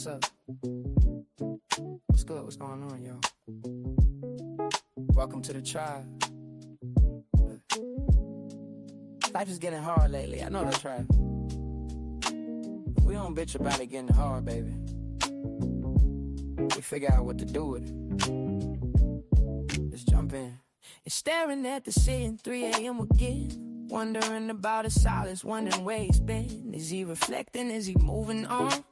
What's up? What's good? What's going on, y'all? Welcome to the tribe. Life is getting hard lately. I know that's right. We don't bitch about it getting hard, baby. We figure out what to do with it. Let's jump in. You're staring at the ceiling, 3 a.m. again. Wondering about his silence, wondering where he's been. Is he reflecting? Is he moving on?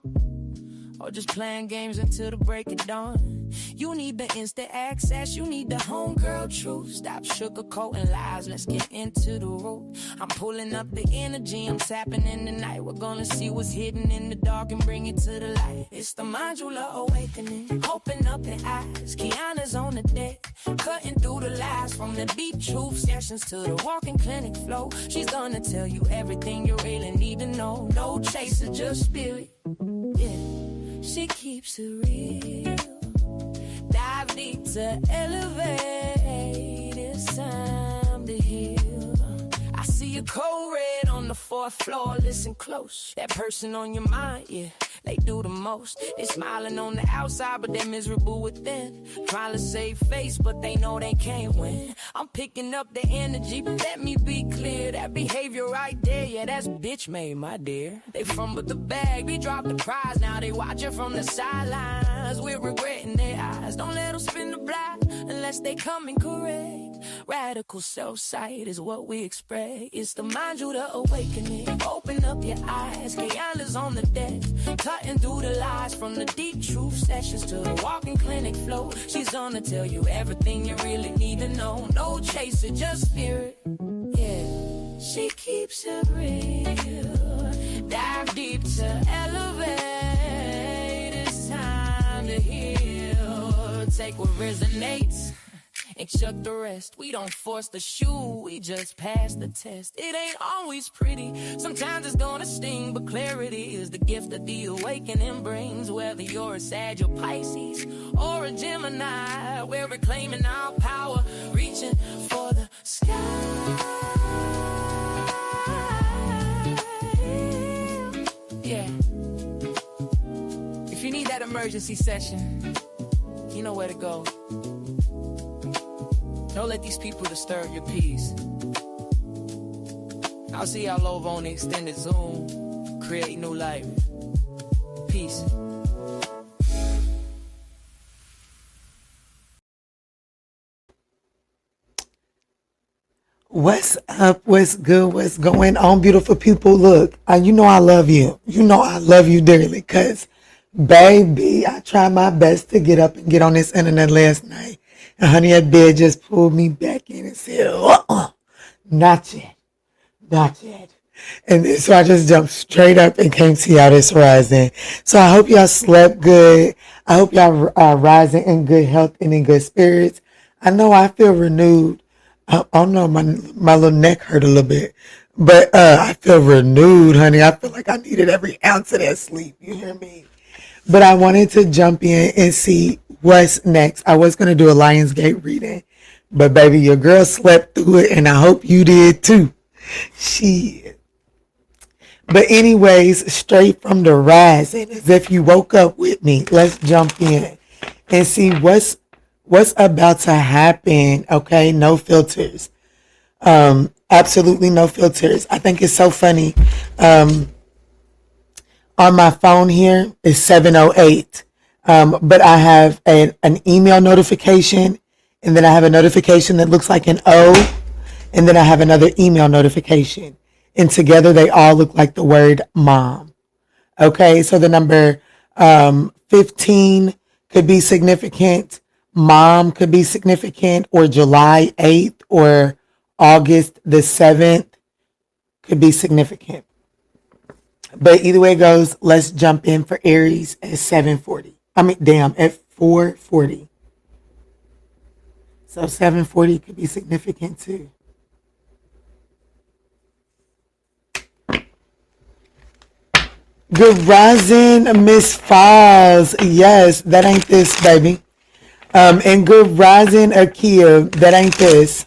Or just playing games until the break of dawn? You need the instant access, you need the homegirl truth. Stop sugarcoating lies, let's get into the root. I'm pulling up the energy, I'm tapping in the night. We're gonna see what's hidden in the dark and bring it to the light. It's the modular awakening, open up your eyes. Kiana's on the deck, cutting through the lies. From the deep truth sessions to the walking clinic flow. She's gonna tell you everything you really need to know. No chaser, just spirit, yeah. She keeps it real. Dive deep to elevate. It's time to heal. I see a code red on the 4th floor. Listen close. That person on your mind, yeah, they do the most. They smiling on the outside, but they're miserable within. Trying to save face, but they know they can't win. I'm picking up the energy, but let me be clear. That behavior right there, yeah, that's bitch made, my dear. They fumbled the bag, we dropped the prize. Now they watching from the sidelines. We're regretting their eyes. Don't let them spin the block unless they come in correct. Radical self-sight is what we expect. It's the modular awakening. Open up your eyes. Kayana's on the deck, cutting through the lies. From the deep truth sessions to the walking clinic flow. She's gonna tell you everything you really need to know. No chaser, just spirit, yeah. She keeps it real. Dive deep to elevate. It's time to heal. Take what resonates and chuck the rest. We don't force the shoe, we just pass the test. It ain't always pretty, sometimes it's gonna sting, but clarity is the gift that the awakening brings. Whether you're a Sag or Pisces or a Gemini, we're reclaiming our power, reaching for the sky. Yeah. If you need that emergency session, you know where to go. Don't let these people disturb your peace. I'll see y'all over on the extended Zoom. Create new life. Peace. What's up? What's good? What's going on, beautiful people? Look, you know I love you. You know I love you dearly, because, baby, I tried my best to get up and get on this internet last night. And honey, that bed just pulled me back in and said, not yet, not yet. And then, so I just jumped straight up and came to y'all this rising. So I hope y'all slept good. I hope y'all are rising in good health and in good spirits. I know I feel renewed. I don't know, my little neck hurt a little bit. But I feel renewed, honey. I feel like I needed every ounce of that sleep. You hear me? But I wanted to jump in and see what's next. I was going to do a Lionsgate reading, but baby, your girl slept through it, and I hope you did too. Shit. But anyways, straight from the rising, as if you woke up with me, let's jump in and see what's about to happen. Okay, no filters. Absolutely no filters. I think it's so funny. On my phone here is 7:08. But I have an email notification, and then I have a notification that looks like an O, and then I have another email notification. And together they all look like the word mom. Okay, so the number 15 could be significant, mom could be significant, or July 8th or August the 7th could be significant. But either way it goes, let's jump in for Aries at 7:40. At 4:40. So 7:40 could be significant too. Good rising, Miss Falls. Yes, that ain't this, baby. And good rising, Akia. That ain't this.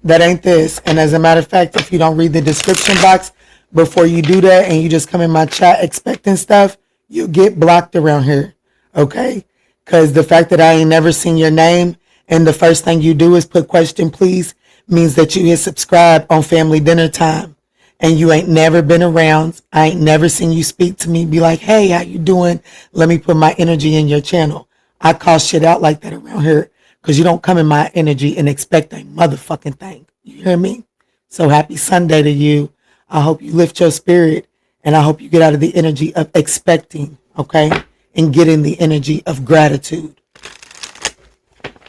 That ain't this. And as a matter of fact, if you don't read the description box before you do that and you just come in my chat expecting stuff, You get blocked around here, okay? Because the fact that I ain't never seen your name and the first thing you do is put question please means that you hit subscribe on family dinner time and you ain't never been around. I ain't never seen you speak to me, be like, hey, how you doing? Let me put my energy in your channel. I call shit out like that around here because you don't come in my energy and expect a motherfucking thing. You hear me? So happy Sunday to you. I hope you lift your spirit and I hope you get out of the energy of expecting, okay? And get in the energy of gratitude.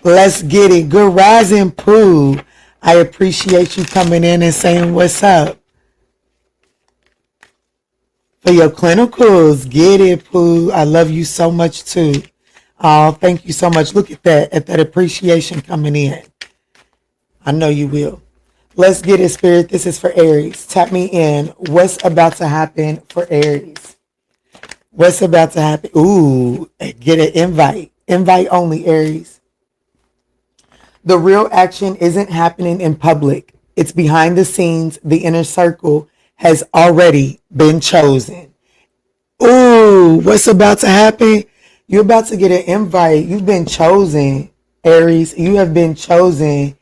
Let's get it. Good rising, Pooh. I appreciate you coming in and saying what's up. For your clinicals, get it, Pooh. I love you so much too. Oh, thank you so much. Look at that appreciation coming in. I know you will. Let's get it, Spirit. This is for Aries. Tap me in. What's about to happen for Aries? What's about to happen? Ooh, get an invite. Invite only, Aries. The real action isn't happening in public. It's behind the scenes. The inner circle has already been chosen. Ooh, what's about to happen? You're about to get an invite. You've been chosen, Aries. You have been chosen.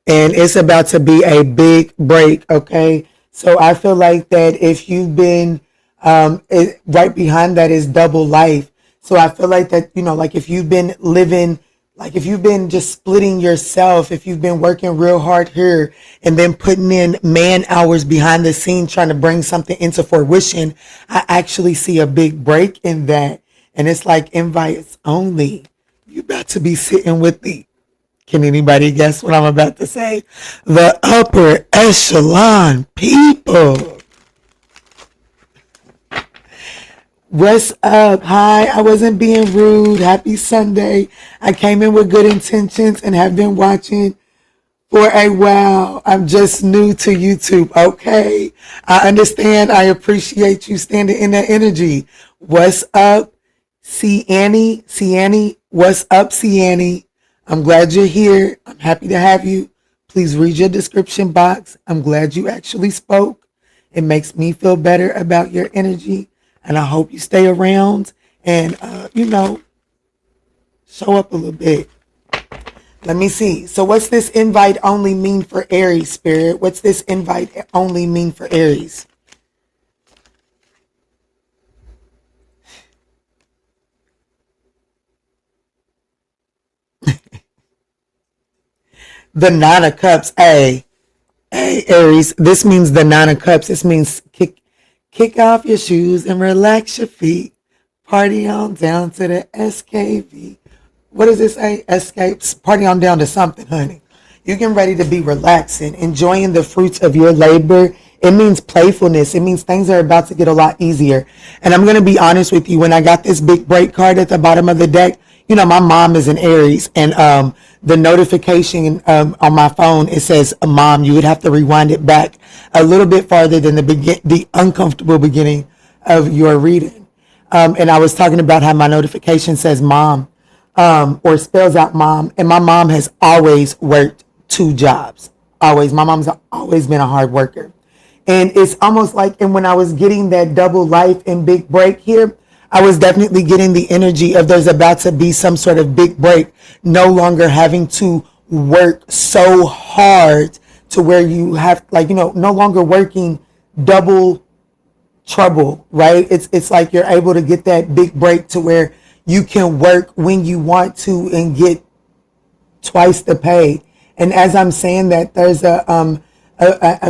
And it's about to be a big break, okay? So I feel like that if you've been, right behind that is double life. So I feel like that, like if you've been living, like if you've been just splitting yourself, if you've been working real hard here and then putting in man hours behind the scene trying to bring something into fruition, I actually see a big break in that. And it's like invites only. You about to be sitting with can anybody guess what I'm about to say? The upper echelon people. What's up? Hi, I wasn't being rude. Happy Sunday. I came in with good intentions and have been watching for a while. I'm just new to YouTube. Okay. I understand. I appreciate you standing in that energy. What's up, Annie? Annie? What's up, Annie? I'm glad you're here. I'm happy to have you. Please read your description box. I'm glad you actually spoke. It makes me feel better about your energy. And I hope you stay around and, show up a little bit. Let me see. So what's this invite only mean for Aries, Spirit? What's this invite only mean for Aries? The Nine of Cups. Hey, Aries, this means the Nine of Cups. This means kick off your shoes and relax your feet. Party on down to the SKV. What does it say? Escapes. Party on down to something, honey. You're getting ready to be relaxing, enjoying the fruits of your labor. It means playfulness. It means things are about to get a lot easier. And I'm going to be honest with you. When I got this big break card at the bottom of the deck, my mom is an Aries, and the notification on my phone, it says, Mom, you would have to rewind it back a little bit farther than the uncomfortable beginning of your reading. And I was talking about how my notification says Mom, or spells out Mom, and my mom has always worked 2 jobs. Always. My mom's always been a hard worker. And it's almost like, and when I was getting that double life and big break here, I was definitely getting the energy of there's about to be some sort of big break, no longer having to work so hard to where you have, no longer working double trouble, right? It's like you're able to get that big break to where you can work when you want to and get twice the pay. And as I'm saying that, there's a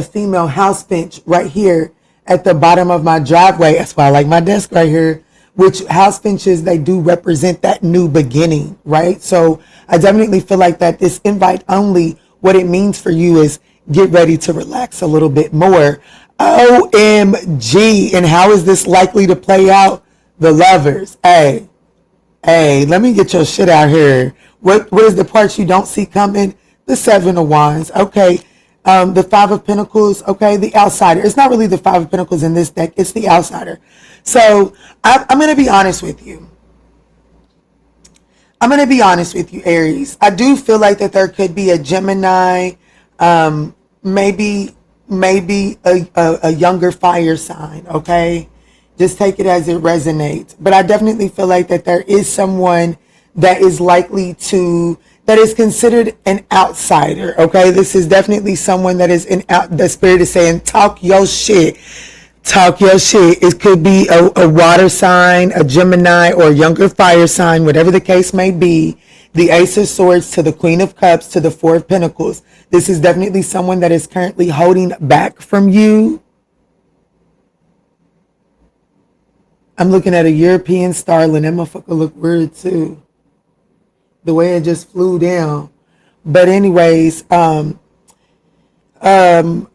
female house bench right here at the bottom of my driveway. That's why I like my desk right here. Which house benches, they do represent that new beginning, right? So I definitely feel like that this invite only, what it means for you is get ready to relax a little bit more. OMG. And how is this likely to play out? The Lovers. Hey, let me get your shit out here. What is the part you don't see coming? The Seven of Wands. Okay. The Five of Pentacles. Okay. The Outsider. It's not really the Five of Pentacles in this deck. It's the Outsider. So I'm going to be honest with you. Aries. I do feel like that there could be a Gemini, maybe a younger fire sign, okay? Just take it as it resonates. But I definitely feel like that there is someone that is likely to, that is considered an outsider. Okay, this is definitely someone that is the spirit is saying, talk your shit. Talk your shit. It could be a water sign, a Gemini, or a younger fire sign, whatever the case may be. The Ace of Swords to the Queen of Cups to the Four of Pentacles. This is definitely someone that is currently holding back from you. I'm looking at a European starling. That motherfucker look weird too. The way it just flew down. But anyways, I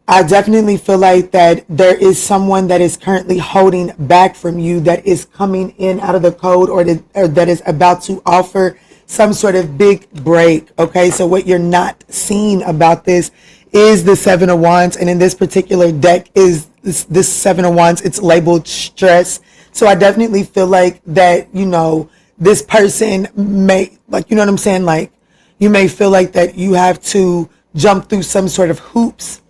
definitely feel like that there is someone that is currently holding back from you, that is coming in out of the code, or that is about to offer some sort of big break. Okay, so what you're not seeing about this is the Seven of Wands, and in this particular deck is this Seven of Wands. It's labeled stress. So I definitely feel like that, you know, this person may, like, you know what I'm saying? Like, you may feel like that you have to jump through some sort of hoops.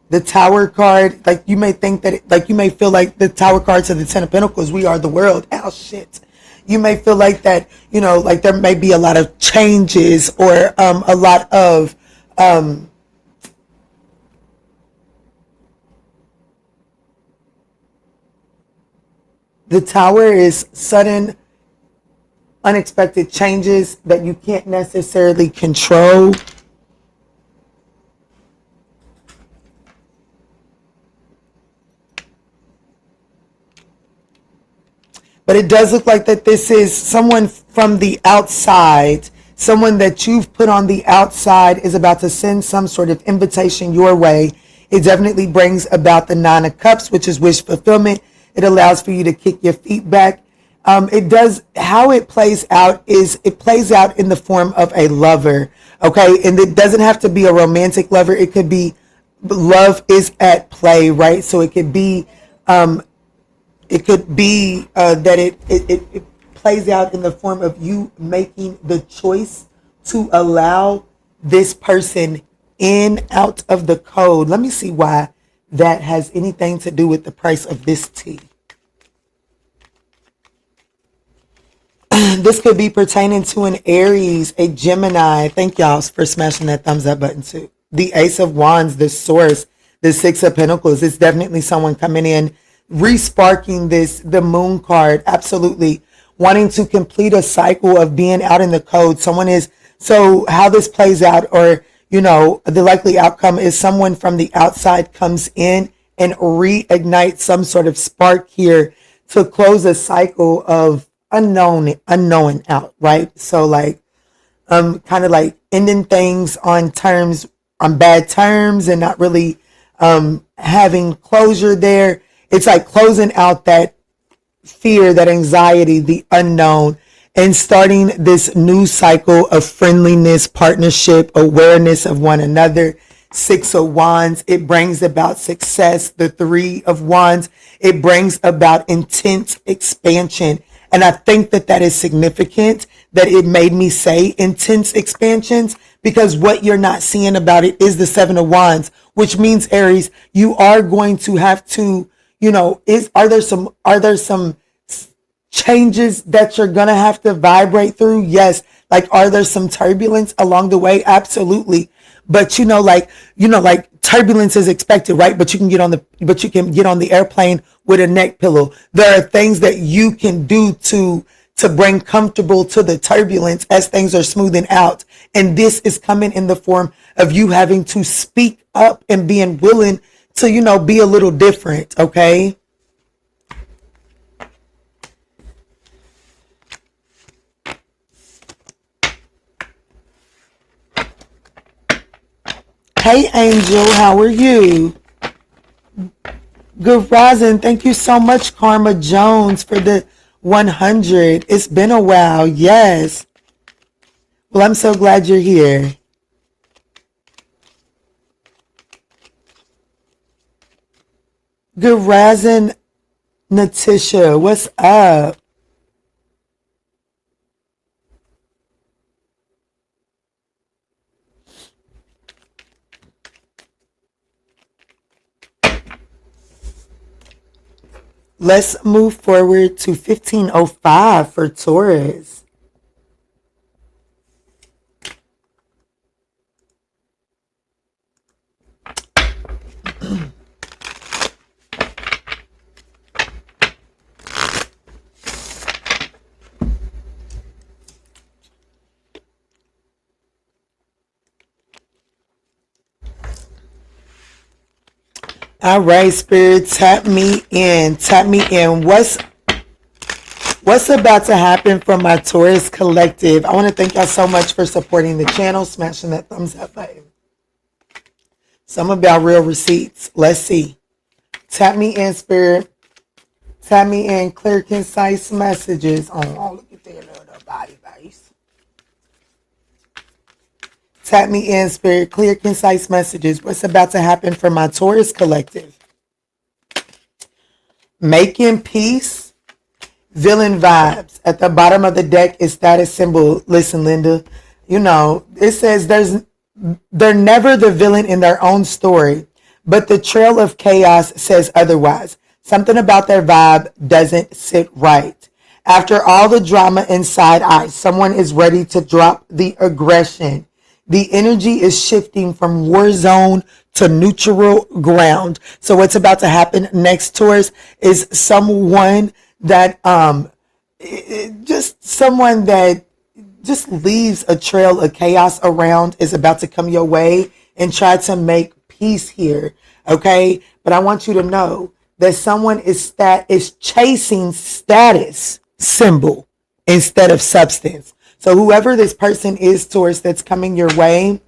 The Tower card, like, you may think that, like, you may feel like the Tower card to the Ten of Pentacles, we are the world. Ow, shit. You may feel like that, you know, like there may be a lot of changes, or a lot of the Tower is sudden, unexpected changes that you can't necessarily control. But it does look like that this is someone from the outside, someone that you've put on the outside is about to send some sort of invitation your way. It definitely brings about the Nine of Cups, which is wish fulfillment. It allows for you to kick your feet back. It does, how it plays out is it plays out in the form of a lover. Okay. And it doesn't have to be a romantic lover. It could be love is at play, right? So it could be, that it plays out in the form of you making the choice to allow this person in out of the code. Let me see why that has anything to do with the price of this tea. This could be pertaining to an Aries, a Gemini. Thank y'all for smashing that thumbs up button too. The Ace of Wands, the Source, the Six of Pentacles. It's definitely someone coming in, re-sparking this, the Moon card. Absolutely. Wanting to complete a cycle of being out in the code. Someone is, so how this plays out, or, you know, the likely outcome is someone from the outside comes in and reignites some sort of spark here to close a cycle of unknown out, right? So like, kind of like ending things on terms, on bad terms, and not really having closure there. It's like closing out that fear, that anxiety, the unknown, and starting this new cycle of friendliness, partnership, awareness of one another. Six of Wands, it brings about success. The Three of Wands, it brings about intense expansion. And I think that that is significant, that it made me say intense expansions, because what you're not seeing about it is the Seven of Wands, which means, Aries, you are going to have to, you know, are there some changes that you're going to have to vibrate through? Yes. Like, are there some turbulence along the way? Absolutely. But like turbulence is expected, right? But you can get on the airplane with a neck pillow. There are things that you can do to bring comfortable to the turbulence as things are smoothing out. And this is coming in the form of you having to speak up and being willing to, be a little different. Okay. Hey, Angel, how are you? Good rising. Thank you so much, Karma Jones, for the 100. It's been a while. Yes. Well, I'm so glad you're here. Good rising, Natisha. What's up? Let's move forward to 1505 for Taurus. All right, Spirit, tap me in. Tap me in. What's about to happen for my Taurus collective? I want to thank y'all so much for supporting the channel, smashing that thumbs up button. Some about real receipts. Let's see. Tap me in, Spirit. Tap me in. Clear, concise messages. Oh, look at that little body base. Tap me in, Spirit. Clear, concise messages. What's about to happen for my Taurus collective? Making peace. Villain vibes. At the bottom of the deck is status symbol. Listen, Linda. You know, it says they're never the villain in their own story, but the trail of chaos says otherwise. Something about their vibe doesn't sit right. After all the drama inside eyes, someone is ready to drop the aggression. The energy is shifting from war zone to neutral ground. So what's about to happen next, Taurus, is someone that just leaves a trail of chaos around is about to come your way and try to make peace here. Okay, but I want you to know that someone is chasing status symbol instead of substance. So whoever this person is, Taurus, that's coming your way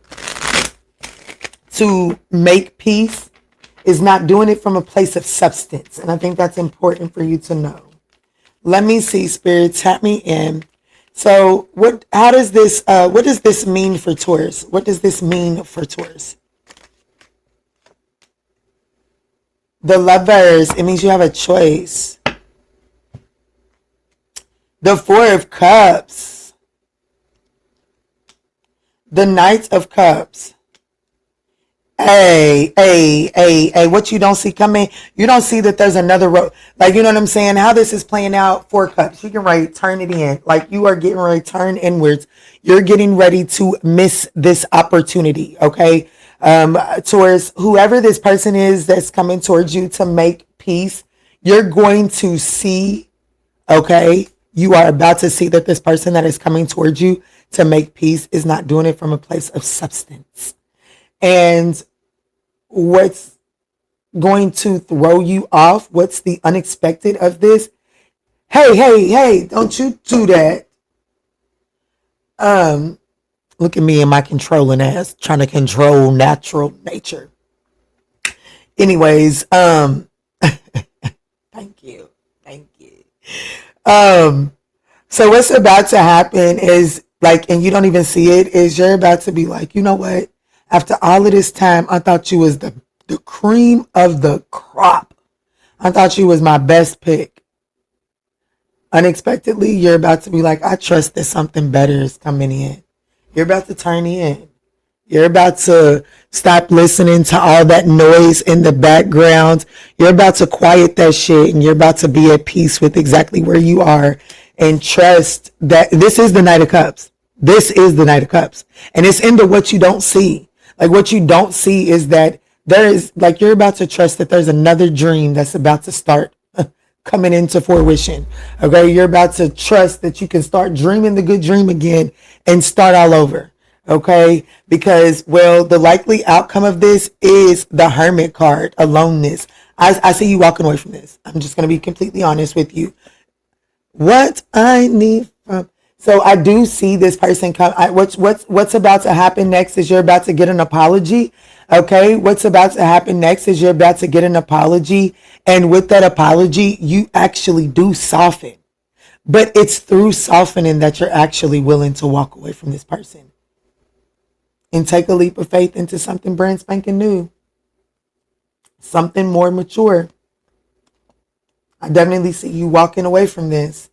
to make peace is not doing it from a place of substance. And I think that's important for you to know. Let me see, Spirit, tap me in. So what does this mean for Taurus? What does this mean for Taurus? The Lovers, it means you have a choice. The Four of Cups. The Knight of Cups. Hey, what you don't see coming, you don't see that there's another road. Like, you know what I'm saying? How this is playing out, Four Cups. You can ready to turn it in. Like, you are getting ready to turn inwards. You're getting ready to miss this opportunity, okay? Taurus, whoever this person is that's coming towards you to make peace, you're going to see, okay? You are about to see that this person that is coming towards you to make peace is not doing it from a place of substance. And what's going to throw you off, what's the unexpected of this? Hey, don't you do that. Look at me and my controlling ass trying to control natural nature. Anyways, thank you. So what's about to happen is like, and you don't even see it, is you're about to be like, you know what? After all of this time, I thought you was the cream of the crop. I thought you was my best pick. Unexpectedly, you're about to be like, I trust that something better is coming in. You're about to turn in. You're about to stop listening to all that noise in the background. You're about to quiet that shit and you're about to be at peace with exactly where you are and trust that this is the Knight of Cups. This is the Knight of Cups. And it's into what you don't see. Like, what you don't see is that there is, like, you're about to trust that there's another dream that's about to start coming into fruition. Okay, you're about to trust that you can start dreaming the good dream again and start all over. Okay, because, well, the likely outcome of this is the Hermit card, aloneness. I see you walking away from this. I'm just going to be completely honest with you. What I need from, so I do see this person come. What's about to happen next is you're about to get an apology. Okay, what's about to happen next is you're about to get an apology, and with that apology, you actually do soften. But it's through softening that you're actually willing to walk away from this person and take a leap of faith into something brand spanking new, something more mature. I definitely see you walking away from this.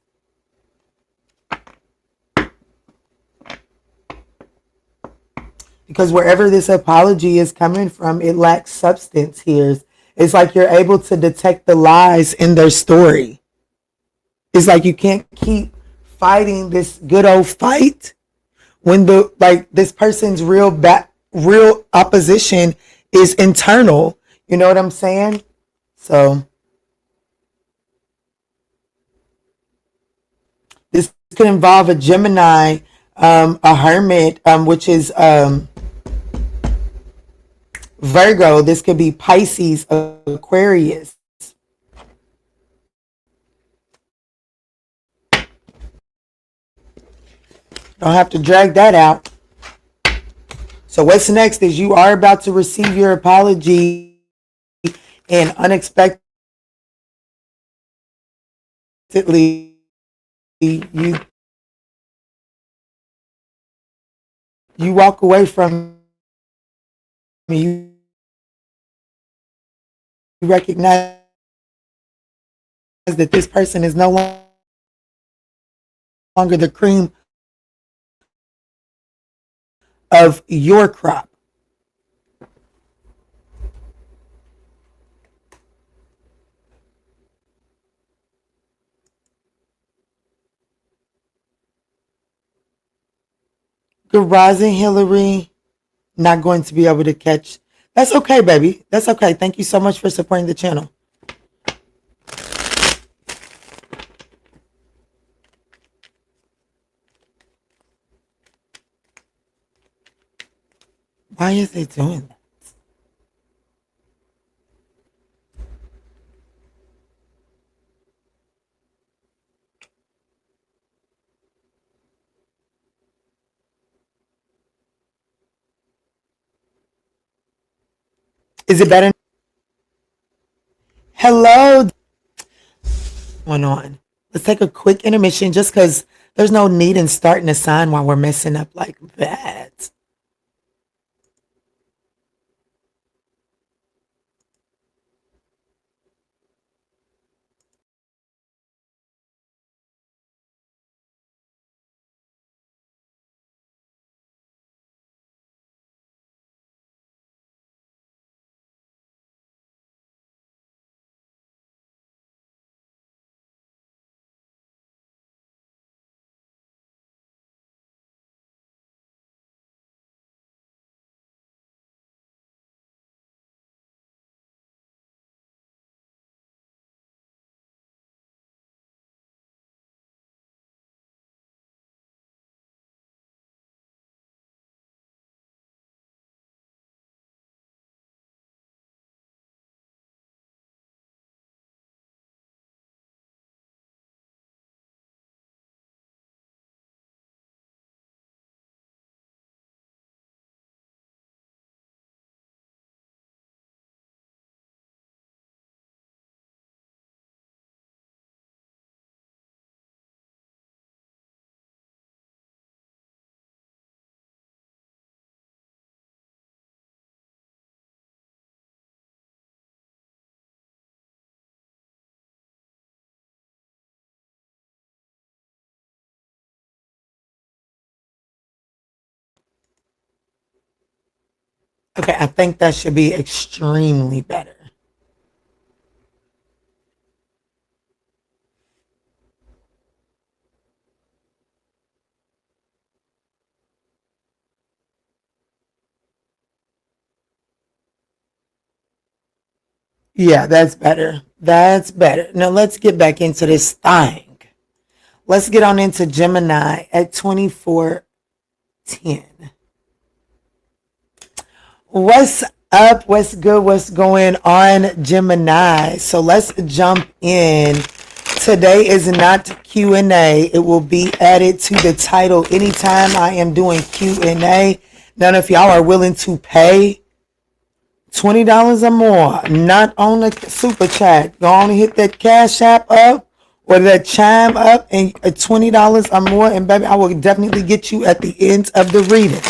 Because wherever this apology is coming from, it lacks substance here. It's like you're able to detect the lies in their story. It's like you can't keep fighting this good old fight when this person's real opposition is internal. You know what I'm saying? So this could involve a Gemini, a Hermit, which is Virgo. This could be Pisces, Aquarius. Don't have to drag that out. So what's next is you are about to receive your apology, and unexpectedly you walk away from me. You recognize that this person is no longer the cream of your crop. Good rising, Hillary. Not going to be able to catch. That's okay, baby. That's okay. Thank you so much for supporting the channel. Why is they doing that? Is it better? Hello. Going on. Let's take a quick intermission just because there's no need in starting a sign while we're messing up like that. Okay, I think that should be extremely better. Yeah, that's better. That's better. Now let's get back into this thing. Let's get on into Gemini at 2410. What's up? What's good? What's going on, Gemini? So let's jump in. Today is not Q&A. It will be added to the title anytime I am doing Q&A. None of y'all are willing to pay $20 or more, not on the super chat. Go on and hit that Cash App up or that Chime up and $20 or more. And baby, I will definitely get you at the end of the reading.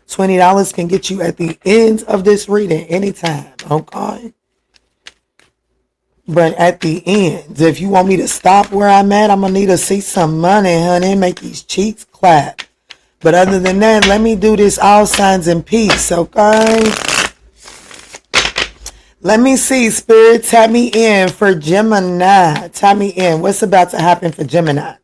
$20 can get you at the end of this reading anytime, okay? But at the end, if you want me to stop where I'm at, I'm going to need to see some money, honey. Make these cheeks clap. But other than that, let me do this all signs in peace, okay? Let me see, Spirit, tap me in for Gemini. Tap me in. What's about to happen for Gemini?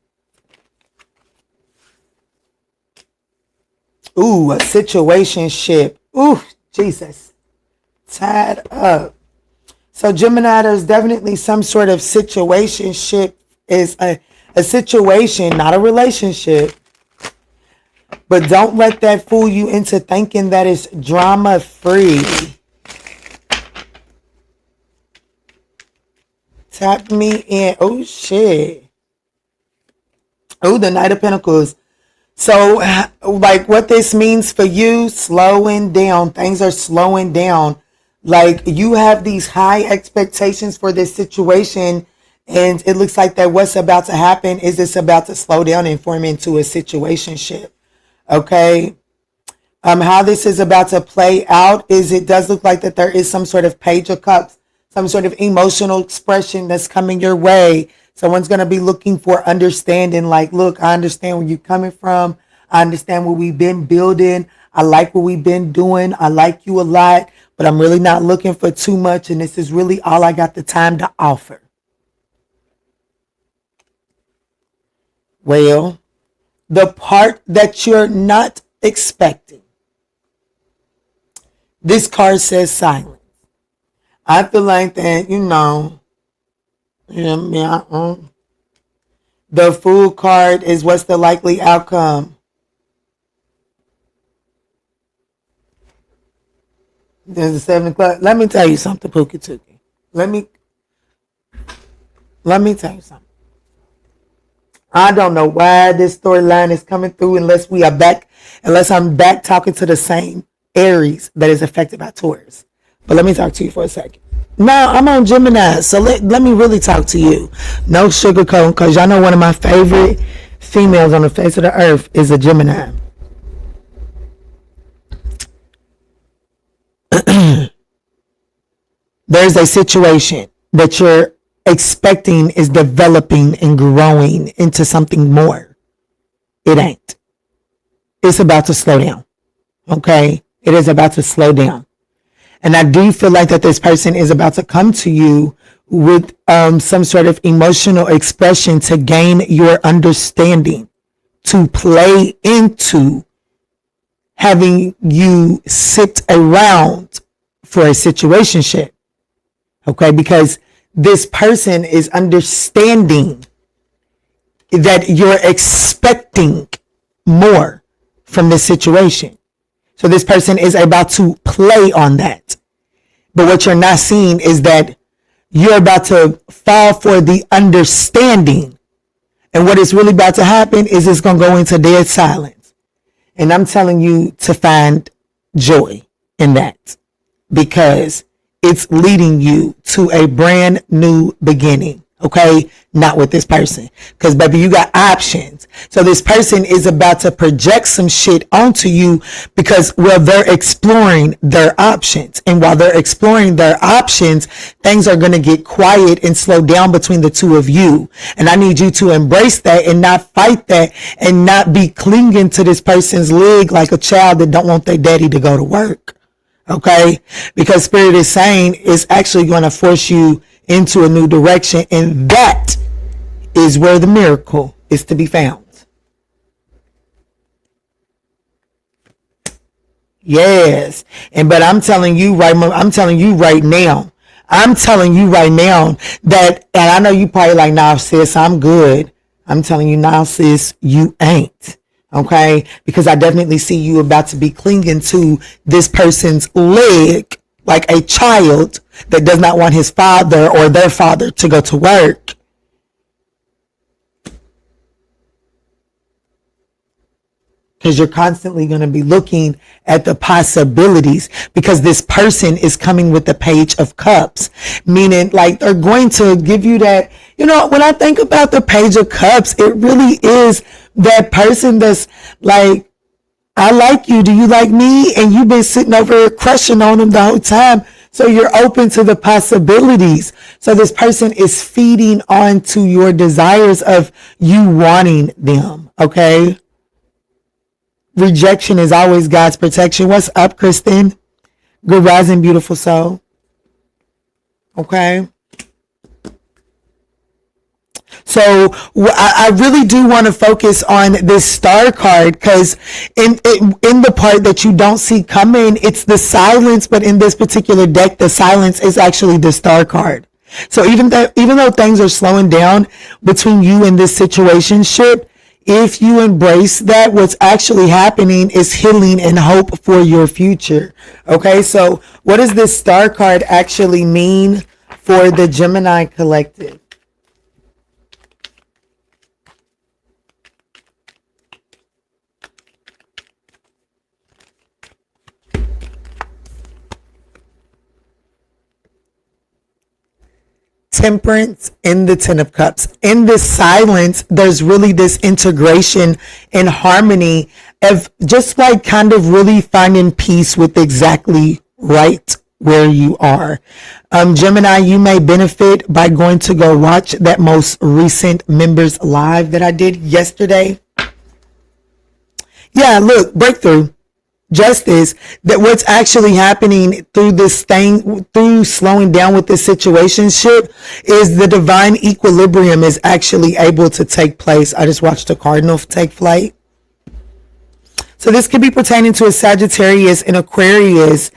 Ooh, a situationship. Ooh, Jesus. Tied up. So Gemini, there's definitely some sort of situationship. Is a situation, not a relationship. But don't let that fool you into thinking that it's drama free. Tap me in. Oh, shit. Oh, the Knight of Pentacles. So, like, what this means for you, slowing down. Things are slowing down. Like, you have these high expectations for this situation, and it looks like that what's about to happen is it's about to slow down and form into a situationship. Okay? How this is about to play out is it does look like that there is some sort of Page of Cups, some sort of emotional expression that's coming your way. Someone's going to be looking for understanding. Like, look, I understand where you're coming from. I understand what we've been building. I like what we've been doing. I like you a lot, but I'm really not looking for too much. And this is really all I got the time to offer. Well, the part that you're not expecting. This card says silence. I feel like that, the Fool card is what's the likely outcome. There's a 7 o'clock. Let me tell you something, Pookie Tookie. Let me tell you something. I don't know why this storyline is coming through unless I'm back talking to the same Aries that is affected by Taurus. But let me talk to you for a second. No, I'm on Gemini, so let me really talk to you. No sugarcoat, because y'all know one of my favorite females on the face of the earth is a Gemini. There's a situation that you're expecting is developing and growing into something more. It ain't. It's about to slow down. Okay? It is about to slow down. And I do feel like that this person is about to come to you with some sort of emotional expression to gain your understanding, to play into having you sit around for a situationship. Okay, because this person is understanding that you're expecting more from this situation. So this person is about to play on that. But what you're not seeing is that you're about to fall for the understanding. And what is really about to happen is it's going to go into dead silence. And I'm telling you to find joy in that, because it's leading you to a brand new beginning. Okay, not with this person, because baby, you got options. So this person is about to project some shit onto you because, well, they're exploring their options, and while they're exploring their options, things are going to get quiet and slow down between the two of you. And I need you to embrace that and not fight that and not be clinging to this person's leg like a child that don't want their daddy to go to work. Okay, because Spirit is saying it's actually going to force you into a new direction, and that is where the miracle is to be found. Yes, but I'm telling you right now that, and I know you probably like, nah, sis, I'm good. I'm telling you now, sis, you ain't. Okay, because I definitely see you about to be clinging to this person's leg like a child that does not want his father or their father to go to work. Because you're constantly going to be looking at the possibilities, because this person is coming with the Page of Cups, meaning like they're going to give you that, when I think about the Page of Cups, it really is that person that's like, I like you. Do you like me? And you've been sitting over here crushing on them the whole time. So you're open to the possibilities. So this person is feeding on to your desires of you wanting them. Okay. Rejection is always God's protection. What's up, Kristen? Good rising, beautiful soul. Okay. So I really do want to focus on this star card, because in the part that you don't see coming, it's the silence. But in this particular deck, the silence is actually the star card. So even though things are slowing down between you and this situationship, if you embrace that, what's actually happening is healing and hope for your future. Okay, so what does this star card actually mean for the Gemini collective? Temperance in the Ten of Cups. In this silence, there's really this integration and harmony of just like kind of really finding peace with exactly right where you are. Gemini, you may benefit by going to go watch that most recent members live that I did yesterday. Yeah, look, breakthrough. Justice, that what's actually happening through this thing, through slowing down with this situationship, is the divine equilibrium is actually able to take place. I just watched a cardinal take flight. So this could be pertaining to a Sagittarius and Aquarius,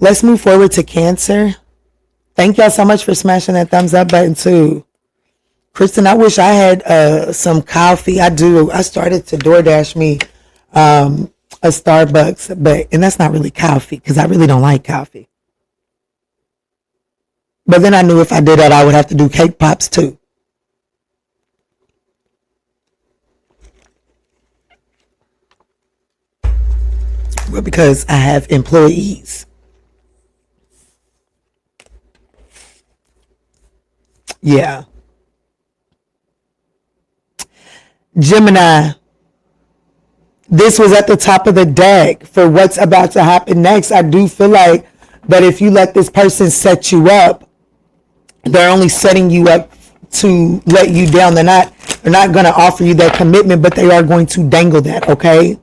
Let's move forward to Cancer. Thank y'all so much for smashing that thumbs up button too. Kristen, I wish I had some coffee. I do. I started to DoorDash me a Starbucks, and that's not really coffee because I really don't like coffee. But then I knew if I did that, I would have to do cake pops too. Well, because I have employees. Yeah. Gemini, this was at the top of the deck for what's about to happen next. I do feel like that if you let this person set you up, they're only setting you up to let you down. They're not going to offer you that commitment, but they are going to dangle that, okay?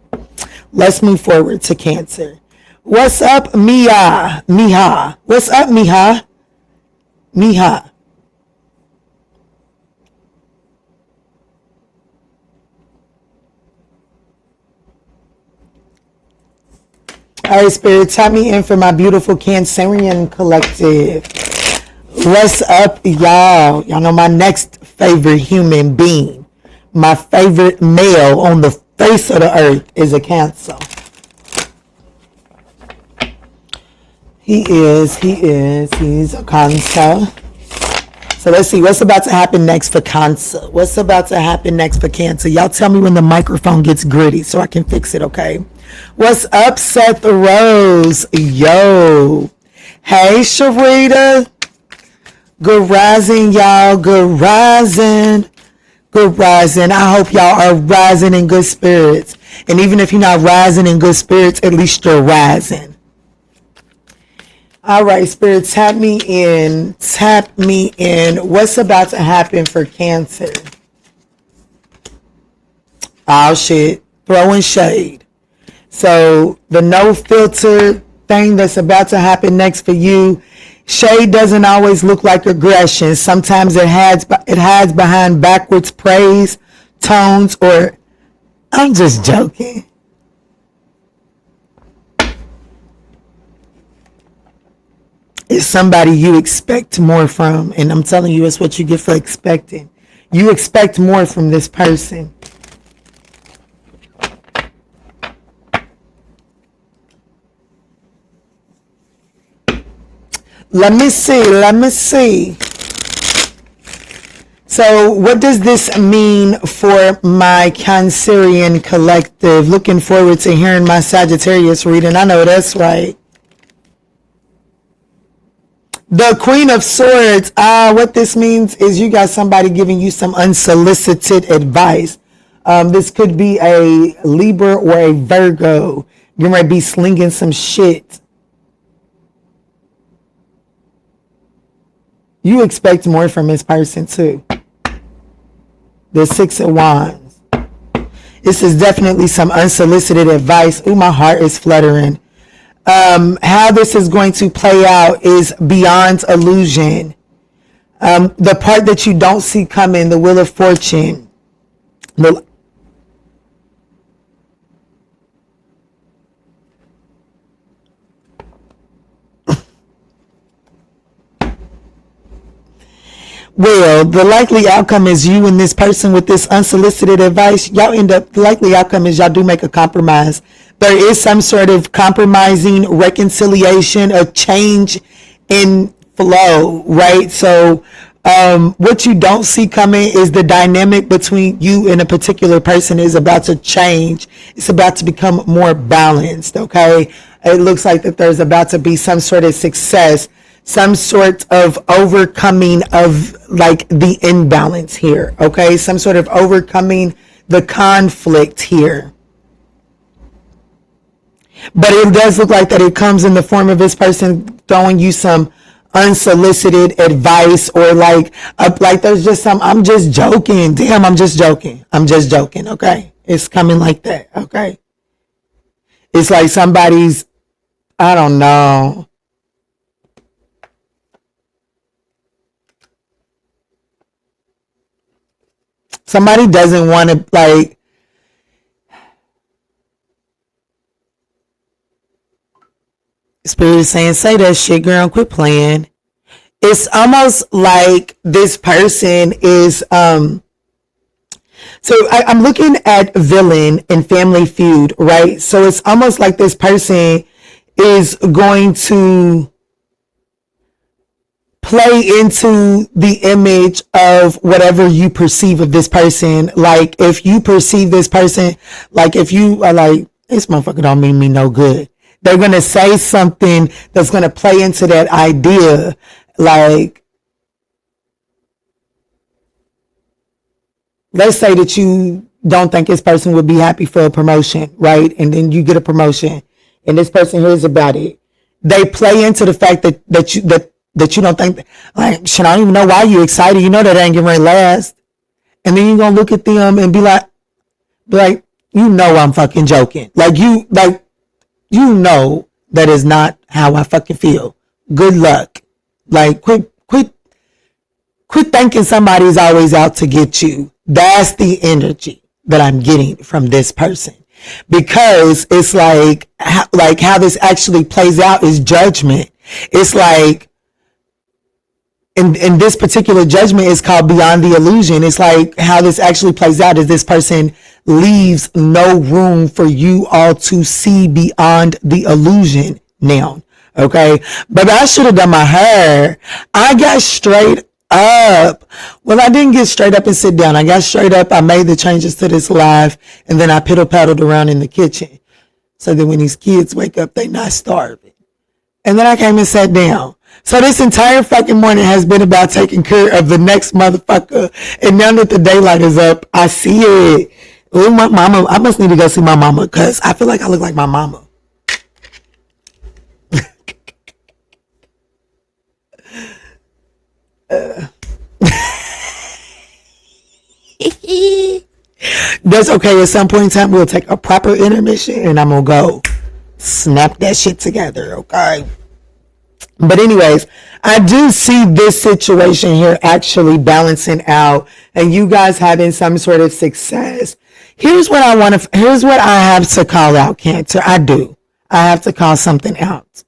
Let's move forward to Cancer. What's up, Mia? Miha. What's up, Miha? Miha. All right, Spirit, tap me in for my beautiful Cancerian collective. What's up, y'all? Y'all know my next favorite human being, my favorite male on the face of the earth is a Cancer. He's a Cancer. So let's see what's about to happen next for Cancer. What's about to happen next for Cancer? Y'all tell me when the microphone gets gritty so I can fix it, okay? What's up, Seth Rose? Yo. Hey, Sharita. Good rising, y'all. Good rising. Good rising. I hope y'all are rising in good spirits. And even if you're not rising in good spirits, at least you're rising. All right, Spirit, tap me in. Tap me in. What's about to happen for Cancer? Oh, shit. Throwing shade. So the no filter thing that's about to happen next for you, shade doesn't always look like aggression. Sometimes it hides behind backwards praise, tones, or I'm just joking. It's somebody you expect more from, and I'm telling you, it's what you get for expecting. You expect more from this person. Let me see. So what does this mean for my Cancerian collective? Looking forward to hearing my Sagittarius reading. I know that's right. The Queen of Swords. What this means is you got somebody giving you some unsolicited advice. This could be a Libra or a Virgo. You might be slinging some shit. You expect more from this person too. The Six of Wands. This is definitely some unsolicited advice. Ooh, my heart is fluttering. How this is going to play out is beyond illusion. The part that you don't see coming, the Wheel of Fortune. Well, the likely outcome is you and this person with this unsolicited advice, y'all end up, the likely outcome is y'all do make a compromise. There is some sort of compromising, reconciliation, a change in flow, right? So what you don't see coming is the dynamic between you and a particular person is about to change. It's about to become more balanced, okay? It looks like that there's about to be some sort of success, some sort of overcoming of like the imbalance here, okay? Some sort of overcoming the conflict here. But it does look like that it comes in the form of this person throwing you some unsolicited advice, or like there's just some, I'm just joking. Damn, I'm just joking. I'm just joking, okay? It's coming like that, okay? It's like somebody's, I don't know. Somebody doesn't want to, like, Spirit is saying, say that shit, girl, quit playing. It's almost like this person is, so I'm looking at villain and Family Feud, right? So it's almost like this person is going to play into the image of whatever you perceive of this person. Like if you perceive this person, like if you are like, this motherfucker don't mean me no good, they're going to say something that's going to play into that idea. Like, let's say that you don't think this person would be happy for a promotion, right? And then you get a promotion and this person hears about it. They play into the fact that you don't think, like, shit, I don't even know why you excited. You know that ain't getting ready to last. And then you're going to look at them and be like, you know I'm fucking joking. You know that is not how I fucking feel. Good luck. Like, quit thinking somebody's always out to get you. That's the energy that I'm getting from this person. Because it's like how this actually plays out is judgment. It's like, in this particular judgment is called Beyond the Illusion. It's like how this actually plays out is this person leaves no room for you all to see beyond the illusion now. Okay. But I should have done my hair. I got straight up. Well, I didn't get straight up and sit down. I got straight up. I made the changes to this live and then I piddle paddled around in the kitchen. So that when these kids wake up, they not starving. And then I came and sat down. So this entire fucking morning has been about taking care of the next motherfucker. And now that the daylight is up, I see it. Oh, my mama. I must need to go see my mama because I feel like I look like my mama. That's okay. At some point in time, we'll take a proper intermission and I'm going to go snap that shit together. Okay. But anyways, I do see this situation here actually balancing out and you guys having some sort of success. Here's what I have to call out, Cancer. I have to call something out.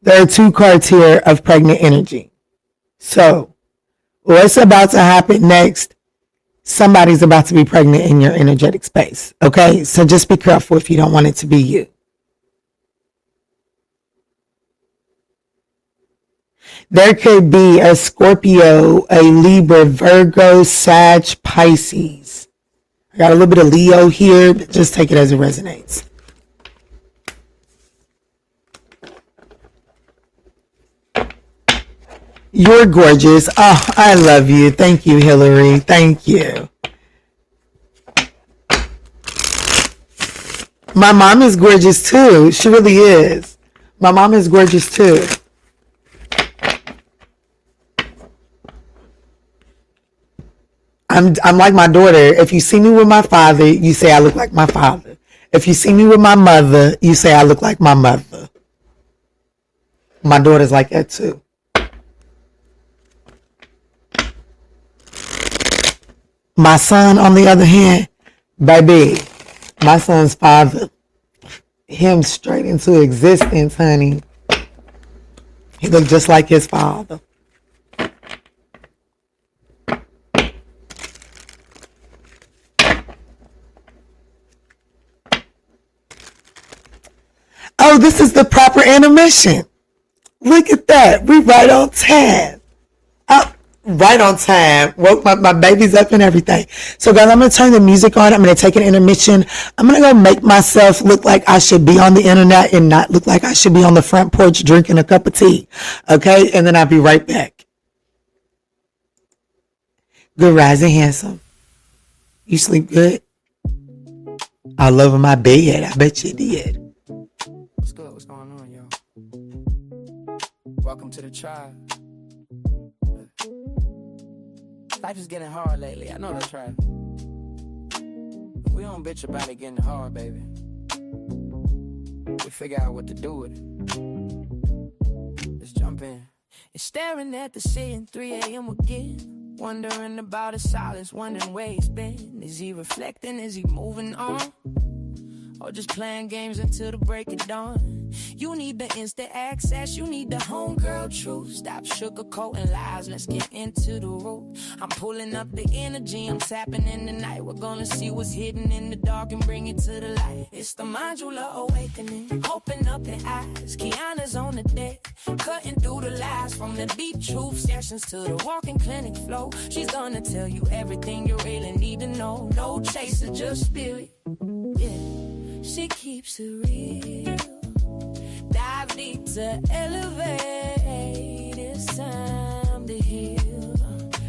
There are two cards here of pregnant energy. So what's about to happen next? Somebody's about to be pregnant in your energetic space. Okay. So just be careful if you don't want it to be you. There could be a Scorpio, a Libra, Virgo, Sag, Pisces. I got a little bit of Leo here, but just take it as it resonates. You're gorgeous. Oh, I love you. Thank you, Hillary. Thank you. My mom is gorgeous too. She really is. My mom is gorgeous too. I'm like my daughter. If you see me with my father, you say I look like my father. If you see me with my mother, you say I look like my mother. My daughter's like that too. My son, on the other hand, baby, my son's father, him straight into existence, honey. He looked just like his father. Oh, this is the proper intermission. Look at that. We right on time. Right on time. Woke my babies up and everything. So guys, I'm going to turn the music on. I'm going to take an intermission. I'm going to go make myself look like I should be on the internet and not look like I should be on the front porch drinking a cup of tea. Okay? And then I'll be right back. Good rising, handsome. You sleep good? All over my bed. I bet you did. What's good? What's going on, yo? Welcome to the tribe. Life is getting hard lately. I know that's right. We don't bitch about it getting hard, baby. We figure out what to do with it. Let's jump in. And staring at the ceiling, 3 a.m. again. Wondering about his silence, wondering where he's been. Is he reflecting? Is he moving on? Or just playing games until the break of dawn? You need the instant access, you need the homegirl truth. Stop sugarcoating lies, let's get into the root. I'm pulling up the energy, I'm tapping in the night. We're gonna see what's hidden in the dark and bring it to the light. It's the modular awakening, open up your eyes. Kiana's on the deck, cutting through the lies. From the deep truth sessions to the walking clinic flow. She's gonna tell you everything you really need to know. No chaser, just spirit, yeah. She keeps it real. Dive deep to elevate. It's time to heal.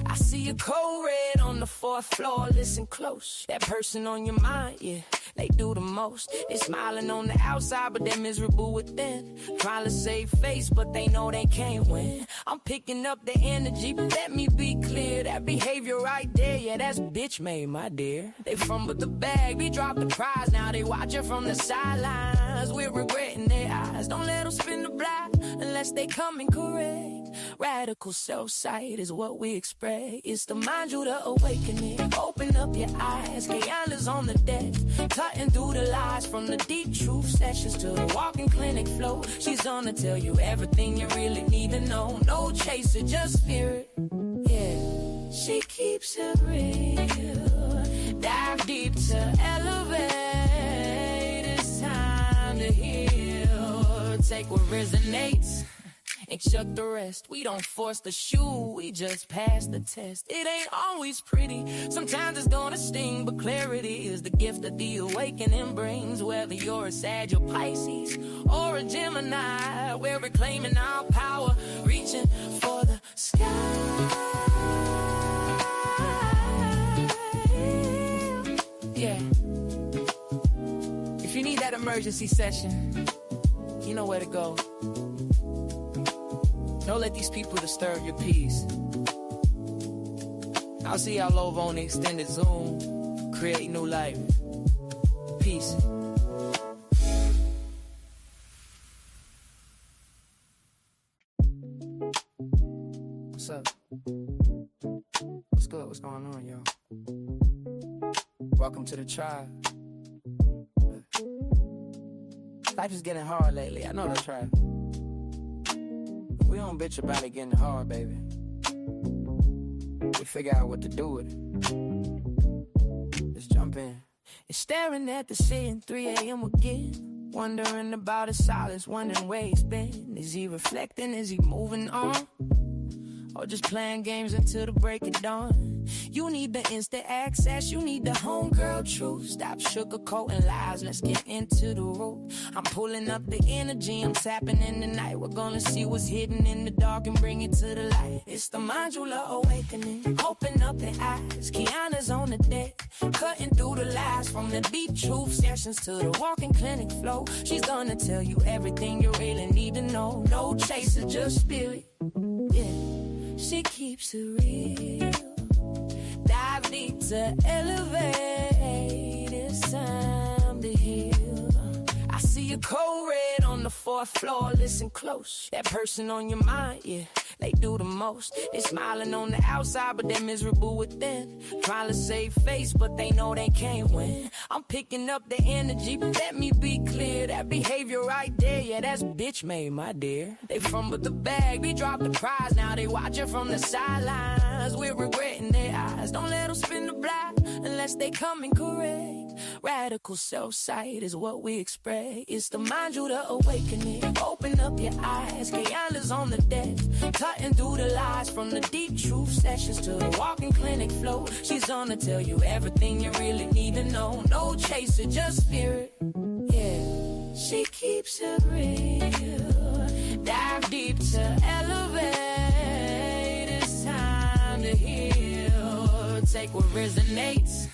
I see a code red on the 4th floor. Listen close. That person on your mind, yeah, they do the most. They smiling on the outside, but they're miserable within. Trying to save face, but they know they can't win. I'm picking up the energy, but let me be clear. That behavior right there, yeah, that's bitch made, my dear. They fumbled the bag, we dropped the prize. Now they watching from the sidelines. We're regretting their eyes. Don't let them spin the block unless they come in correct. Radical self-sight is what we express. It's the modular awakening. Open up your eyes. Kiana's on the deck, cutting through the lies. From the deep truth sessions to the walking clinic flow. She's gonna tell you everything you really need to know. No chaser, just spirit, yeah. She keeps it real. Dive deep to elevate. It's time to heal. Take what resonates and chuck the rest. We don't force the shoe, we just pass the test. It ain't always pretty, sometimes it's gonna sting, but clarity is the gift that the awakening brings. Whether you're a Sag or Pisces or a Gemini, we're reclaiming our power, reaching for the sky. Yeah. If you need that emergency session, you know where to go. Don't let these people disturb your peace. I'll see y'all over on the extended Zoom. Create new life. Peace. What's up? What's good? What's going on, yo? Welcome to the tribe. Life is getting hard lately. I know that's right. We don't bitch about it getting hard, baby. We figure out what to do with it. Let's jump in. And staring at the ceiling, 3 a.m. again. Wondering about his silence, wondering where he's been. Is he reflecting? Is he moving on? Or just playing games until the break of dawn? You need the instant access, you need the homegirl truth. Stop sugarcoating lies, let's get into the root. I'm pulling up the energy, I'm tapping in the night. We're gonna see what's hidden in the dark and bring it to the light. It's the modular awakening, open up the eyes. Kiana's on the deck, cutting through the lies. From the deep truth sessions to the walking clinic flow. She's gonna tell you everything you really need to know. No chaser, just spirit, yeah. She keeps it real. Dive deep to elevate. It's time to heal. I see a code red on the fourth floor. Listen close. That person on your mind, yeah, they do the most. They smiling on the outside, but they're miserable within. Trying to save face, but they know they can't win. I'm picking up the energy, but let me be clear. That behavior right there, yeah, that's bitch made, my dear. They fumbled the bag, we dropped the prize. Now they watching from the sidelines. We're regretting their eyes. Don't let them spin the block unless they come in correct. Radical self-sight is what we expect. It's to mind you the awakening. Open up your eyes. Kayanda's on the deck, cutting through the lies from the deep truth sessions to the walking clinic flow. She's gonna tell you everything you really need to know. No chaser, just spirit. Yeah, she keeps it real. Dive deep to elevate. It's time to heal. Take what resonates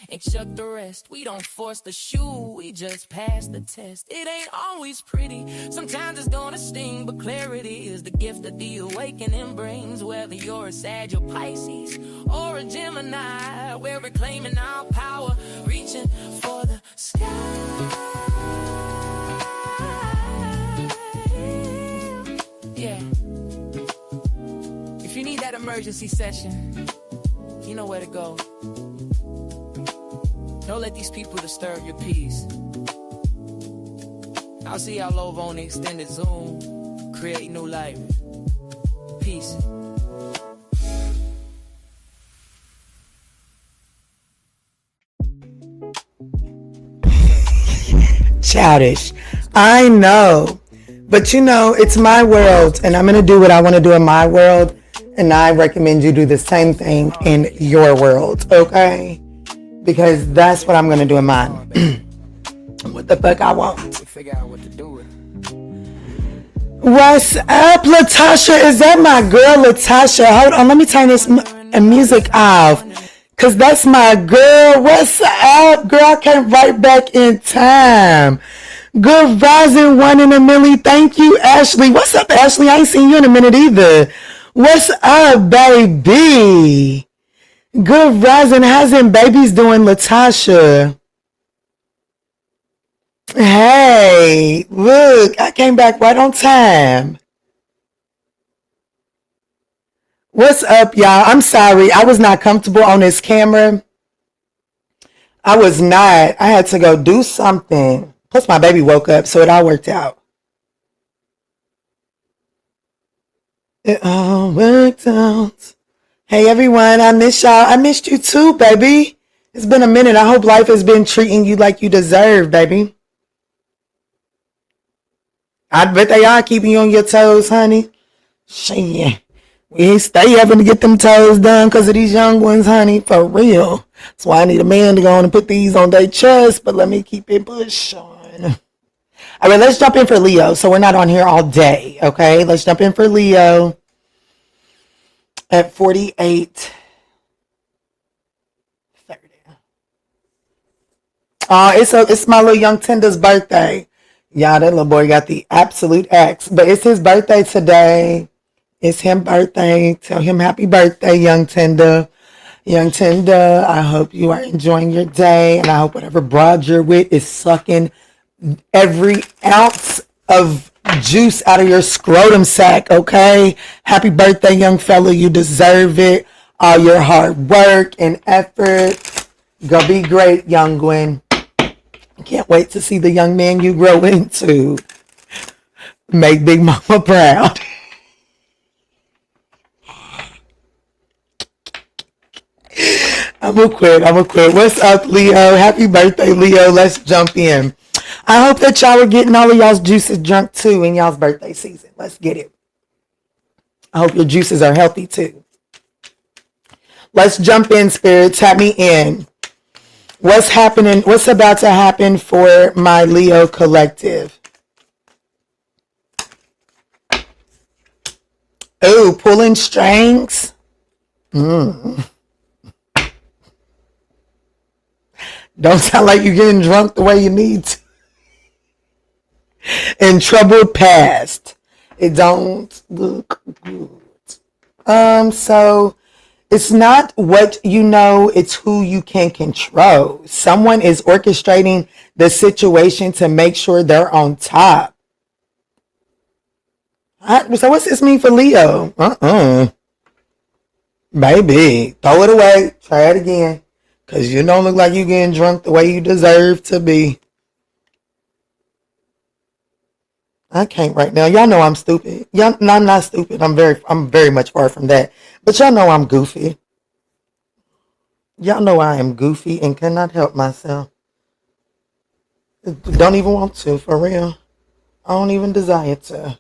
and chuck the rest. We don't force the shoe, we just pass the test. It ain't always pretty, sometimes it's gonna sting, but clarity is the gift that the awakening brings. Whether you're a Sag or Pisces or a Gemini, we're reclaiming our power, reaching for the sky. Yeah. If you need that emergency session, you know where to go. Don't let these people disturb your peace. I'll see y'all over on the extended Zoom. Create new life. Peace. Childish. I know. But you know, it's my world, and I'm going to do what I want to do in my world, and I recommend you do the same thing in your world, okay? Because that's what I'm going to do in mine. What the fuck I want. Figure out what to do with. What's up, Latasha? Is that my girl, Latasha? Hold on, let me turn this music off. Because that's my girl. What's up, girl? I came right back in time. Good rising, one in a milli. Thank you, Ashley. What's up, Ashley? I ain't seen you in a minute either. What's up, baby? Good rising. How's them babies doing, Latasha? Hey, look, I came back right on time. What's up, y'all? I'm sorry. I was not comfortable on this camera. I was not. I had to go do something. Plus, my baby woke up, so it all worked out. It all worked out. Hey, everyone. I miss y'all. I missed you too, baby. It's been a minute. I hope life has been treating you like you deserve, baby. I bet they are keeping you on your toes, honey. Shit. We ain't stay having to get them toes done because of these young ones, honey. For real. That's why I need a man to go on and put these on their chest. But let me keep it pushing. All right, let's jump in for Leo. So we're not on here all day, okay? Let's jump in for Leo at 48. 30. It's my little young Tinder's birthday. Yeah, that little boy got the absolute X. But it's his birthday today. It's his birthday. Tell him happy birthday, young Tinder. Young Tinder, I hope you are enjoying your day. And I hope whatever broad you're with is sucking every ounce of juice out of your scrotum sack, okay? Happy birthday, young fella. You deserve it. All your hard work and effort. Go be great, young Gwen. Can't wait to see the young man you grow into. Make Big Mama proud. I'm gonna quit. What's up, Leo? Happy birthday, Leo. Let's jump in. I hope that y'all are getting all of y'all's juices drunk too in y'all's birthday season. Let's get it. I hope your juices are healthy too. Let's jump in, Spirit. Tap me in. What's happening? What's about to happen for my Leo collective? Oh, pulling strings. Don't sound like you're getting drunk the way you need to. And troubled past. It don't look good. So It's not what you know, it's who you can control. Someone is orchestrating the situation to make sure they're on top. So what's this mean for Leo? Baby, throw it away. Try it again. Because you don't look like you getting drunk the way you deserve to be. I can't right now. Y'all know I'm stupid. Y'all, no, I'm not stupid. I'm very much far from that. But y'all know I'm goofy. Y'all know I am goofy and cannot help myself. Don't even want to, for real. I don't even desire to.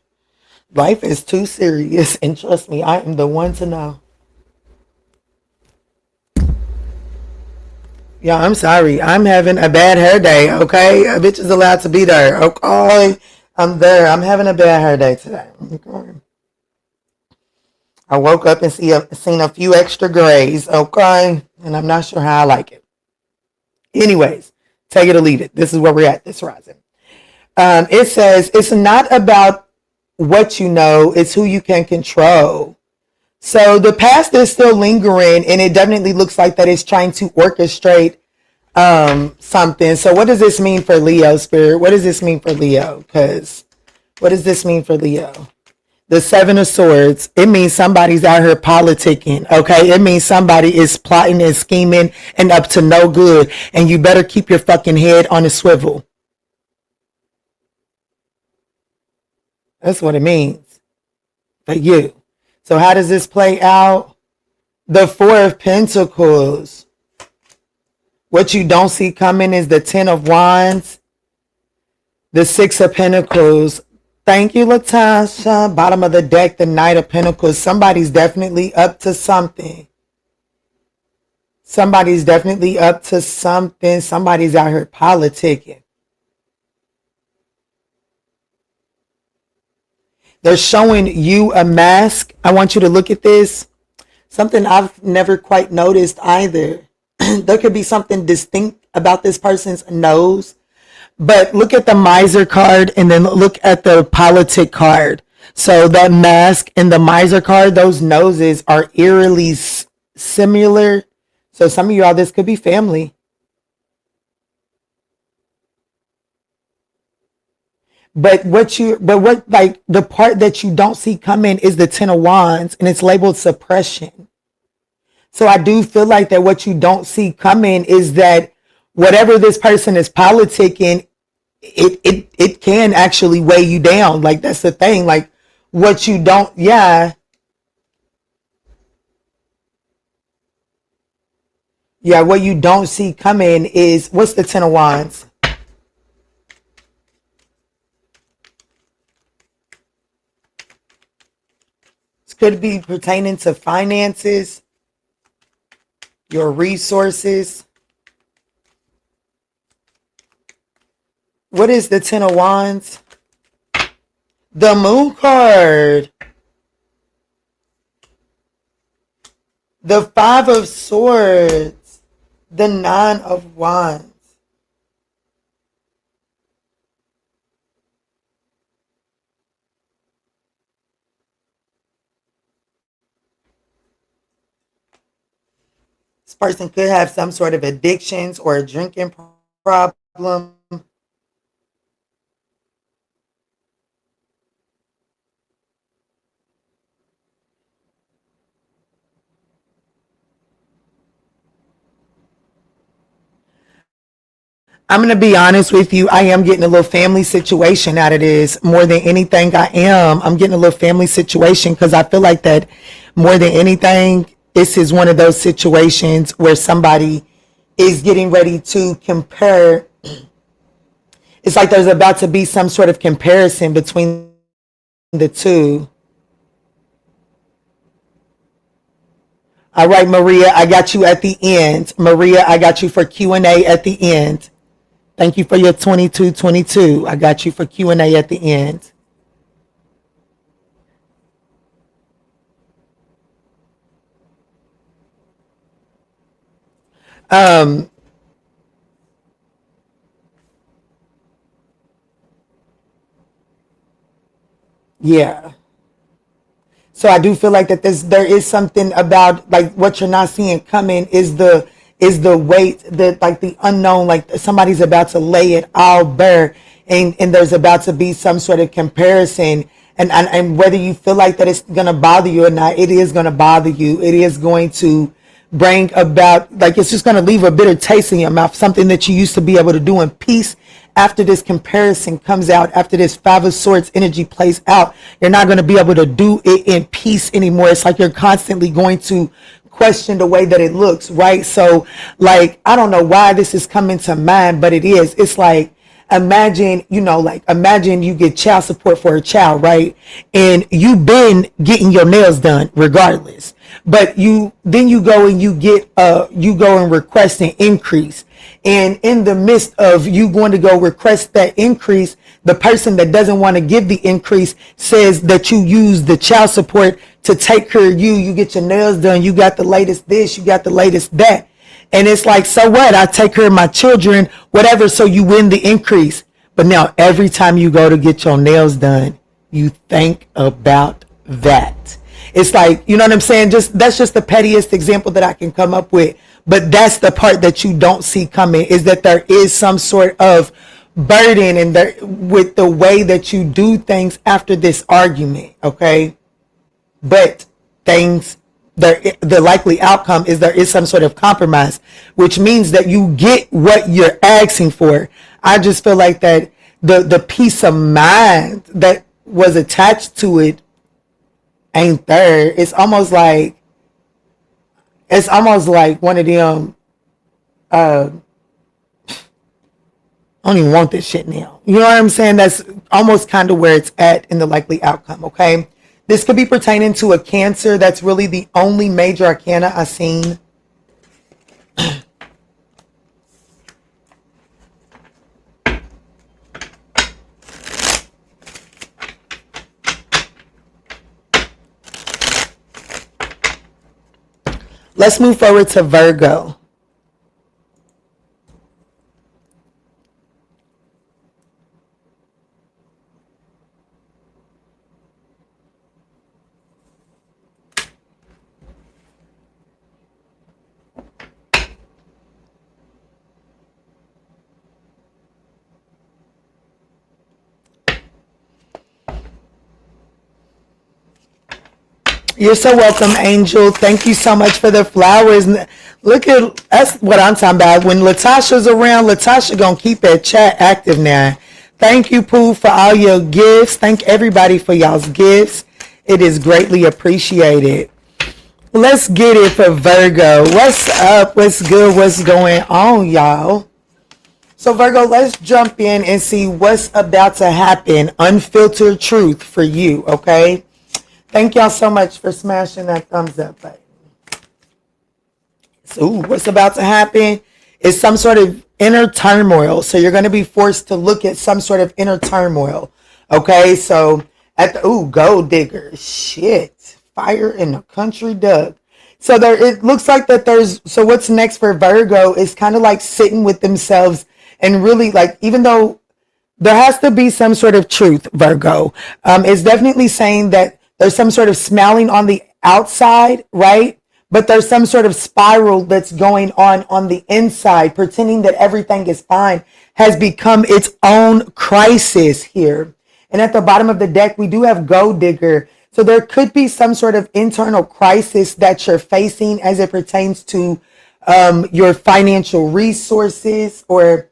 Life is too serious, and trust me, I am the one to know. Yeah, I'm sorry. I'm having a bad hair day, okay? A bitch is allowed to be there, okay? I'm there. I'm having a bad hair day today. Okay. I woke up and seen a few extra grays, okay? And I'm not sure how I like it. Anyways, take it or leave it. This is where we're at this rising. It says, it's not about what you know, it's who you can control. So the past is still lingering, and it definitely looks like that it's trying to orchestrate something. So what does this mean for Leo, Spirit? What does this mean for Leo? Because what does this mean for Leo? The Seven of Swords. It means somebody's out here politicking, okay? It means somebody is plotting and scheming and up to no good, and you better keep your fucking head on a swivel. That's what it means for you. So how does this play out? The Four of Pentacles. What you don't see coming is the Ten of Wands. The Six of Pentacles. Thank you, Latasha. Bottom of the deck, the Knight of Pentacles. Somebody's definitely up to something. Somebody's definitely up to something. Somebody's out here politicking. They're showing you a mask. I want you to look at this. Something I've never quite noticed either. There could be something distinct about this person's nose. But look at the miser card and then look at the politic card. So that mask and the miser card, those noses are eerily similar. So some of y'all, this could be family. But what like the part that you don't see coming is the Ten of Wands, and it's labeled suppression. So I do feel like that what you don't see coming is that whatever this person is politicking, it can actually weigh you down. Like that's the thing. Like what you don't, yeah. Yeah, what you don't see coming is, what's the Ten of Wands? This could be pertaining to finances, your resources. What is the Ten of Wands? The Moon card. The Five of Swords. The Nine of Wands. This person could have some sort of addictions or a drinking problem. I'm going to be honest with you. I am getting a little family situation out of this more than anything. I'm getting a little family situation because I feel like that more than anything, this is one of those situations where somebody is getting ready to compare. It's like there's about to be some sort of comparison between the two. All right, Maria, I got you at the end. Maria, I got you for Q&A at the end. Thank you for your 2222. I got you for Q&A at the end. Yeah. So I do feel like that there is something about like what you're not seeing coming is the weight, that like the unknown, like somebody's about to lay it all bare, and there's about to be some sort of comparison, and whether you feel like that it's gonna bother you or not, it is gonna bother you. It is going to bring about, like, it's just going to leave a bitter taste in your mouth, something that you used to be able to do in peace. After this comparison comes out, after this Five of Swords energy plays out, you're not going to be able to do it in peace anymore. It's like you're constantly going to question the way that it looks, right? So, like, I don't know why this is coming to mind, but it is. It's like, imagine, imagine you get child support for a child, right? And you've been getting your nails done regardless. But then you go and you go and request an increase. And in the midst of you going to go request that increase, the person that doesn't want to give the increase says that you use the child support to take care of you. You get your nails done. You got the latest this, you got the latest that. And it's like, so what? I take care of my children, whatever. So you win the increase. But now every time you go to get your nails done, you think about that. It's like, you know what I'm saying? That's just the pettiest example that I can come up with. But that's the part that you don't see coming, is that there is some sort of burden with the way that you do things after this argument. Okay. But the likely outcome is there is some sort of compromise, which means that you get what you're asking for. I just feel like that the peace of mind that was attached to it ain't there. It's almost like one of them, I don't even want this shit now. You know what I'm saying? That's almost kind of where it's at in the likely outcome. Okay. This could be pertaining to a Cancer. That's really the only major arcana I've seen. Let's move forward to Virgo. You're so welcome, Angel. Thank you so much for the flowers. Look at, that's what I'm talking about. When Latasha's around, Latasha gonna keep that chat active now. Thank you, Pooh, for all your gifts. Thank everybody for y'all's gifts. It is greatly appreciated. Let's get it for Virgo. What's up? What's good? What's going on, y'all? So Virgo, let's jump in and see what's about to happen. Unfiltered truth for you, okay? Thank y'all so much for smashing that thumbs up button. So what's about to happen is some sort of inner turmoil. So you're going to be forced to look at some sort of inner turmoil. Okay, so at the, gold digger. Shit. Fire in the country, Doug. So it looks like that so what's next for Virgo is kind of like sitting with themselves and really, like, even though there has to be some sort of truth, Virgo, it's definitely saying that there's some sort of smiling on the outside, right? But there's some sort of spiral that's going on the inside, pretending that everything is fine, has become its own crisis here. And at the bottom of the deck, we do have Gold Digger. So there could be some sort of internal crisis that you're facing as it pertains to your financial resources, or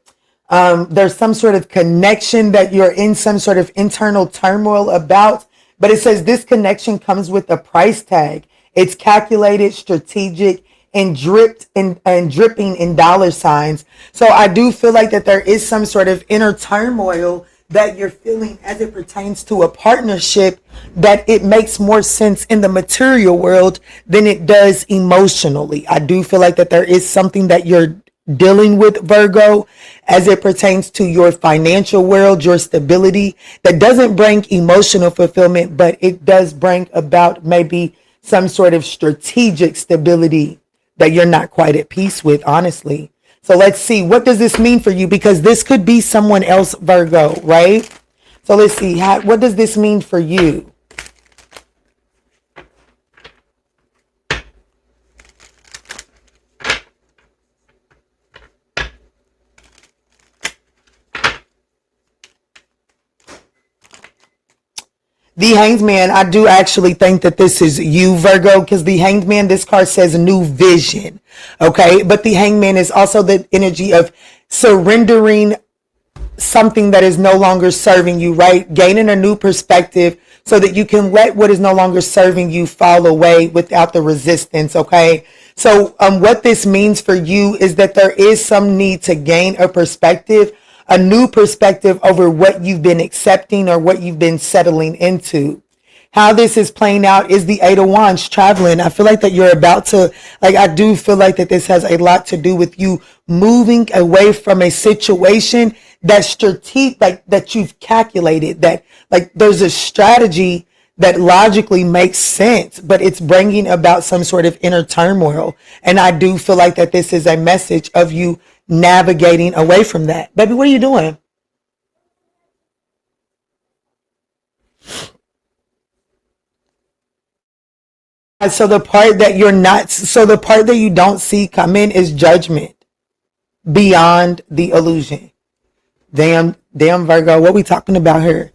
there's some sort of connection that you're in some sort of internal turmoil about. But it says this connection comes with a price tag. It's calculated, strategic, and dripping in dollar signs. So I do feel like that there is some sort of inner turmoil that you're feeling as it pertains to a partnership, that it makes more sense in the material world than it does emotionally. I do feel like that there is something that you're dealing with, Virgo, as it pertains to your financial world, your stability, that doesn't bring emotional fulfillment, but it does bring about maybe some sort of strategic stability that you're not quite at peace with, honestly. So let's see, what does this mean for you? Because this could be someone else, Virgo, right? So let's see, what does this mean for you? The Hanged Man, I do actually think that this is you, Virgo, because the Hanged Man, this card says new vision. Okay. But the Hanged Man is also the energy of surrendering something that is no longer serving you, right? Gaining a new perspective so that you can let what is no longer serving you fall away without the resistance, okay? So what this means for you is that there is some need to gain a perspective, a new perspective over what you've been accepting or what you've been settling into. How this is playing out is the Eight of Wands traveling. I feel like that you're about to, like, I do feel like that this has a lot to do with you moving away from a situation that's strategic, like that you've calculated, that like there's a strategy that logically makes sense, but it's bringing about some sort of inner turmoil. And I do feel like that this is a message of you navigating away from that. Baby, what are you doing? So the part that the part that you don't see coming is judgment beyond the illusion. Damn Virgo, what we talking about here?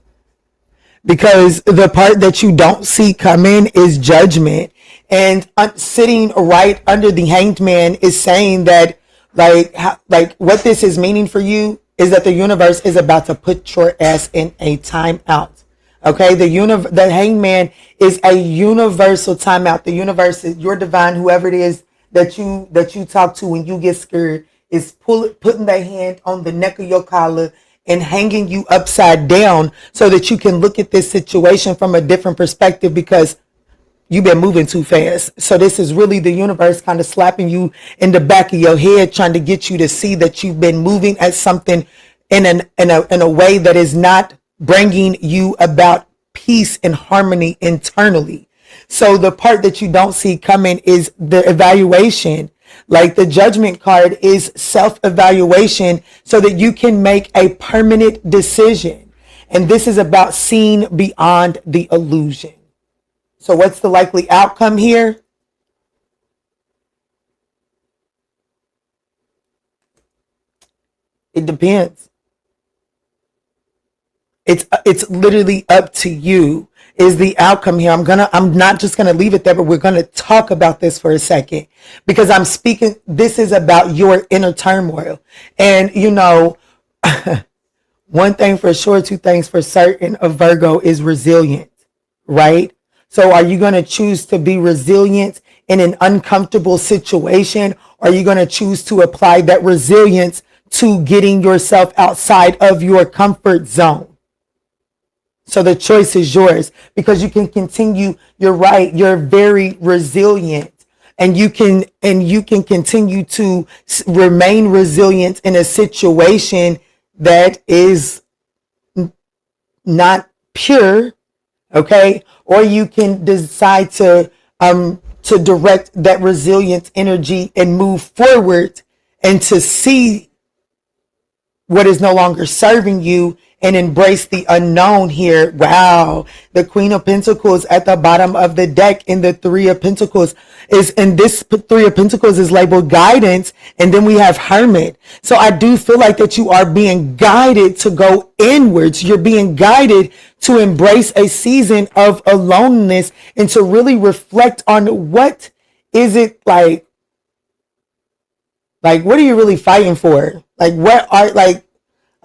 Because the part that you don't see coming is judgment. And sitting right under the Hanged Man is saying that like what this is meaning for you is that the universe is about to put your ass in a timeout. Okay, the Hanged Man is a universal timeout. The universe is your divine, whoever it is that you talk to when you get scared, is putting their hand on the neck of your collar and hanging you upside down so that you can look at this situation from a different perspective because you've been moving too fast. So this is really the universe kind of slapping you in the back of your head, trying to get you to see that you've been moving at something in a way that is not bringing you about peace and harmony internally. So the part that you don't see coming is the evaluation. Like the Judgment card is self-evaluation so that you can make a permanent decision. And this is about seeing beyond the illusion. So what's the likely outcome here? It depends. It's literally up to you is the outcome here. I'm not just gonna leave it there, but we're gonna talk about this for a second because this is about your inner turmoil. And you know, one thing for sure, two things for certain of Virgo is resilient, right? So are you gonna choose to be resilient in an uncomfortable situation? Or are you gonna choose to apply that resilience to getting yourself outside of your comfort zone? So the choice is yours because you can continue. You're right. You're very resilient and you can continue to remain resilient in a situation that is not pure. Okay. Or you can decide to direct that resilient energy and move forward and to see what is no longer serving you and embrace the unknown here. Wow. The Queen of Pentacles at the bottom of the deck in the Three of Pentacles is, and this Three of Pentacles is labeled guidance. And then we have Hermit. So I do feel like that you are being guided to go inwards. You're being guided to embrace a season of aloneness and to really reflect on what is it like what are you really fighting for? Like what are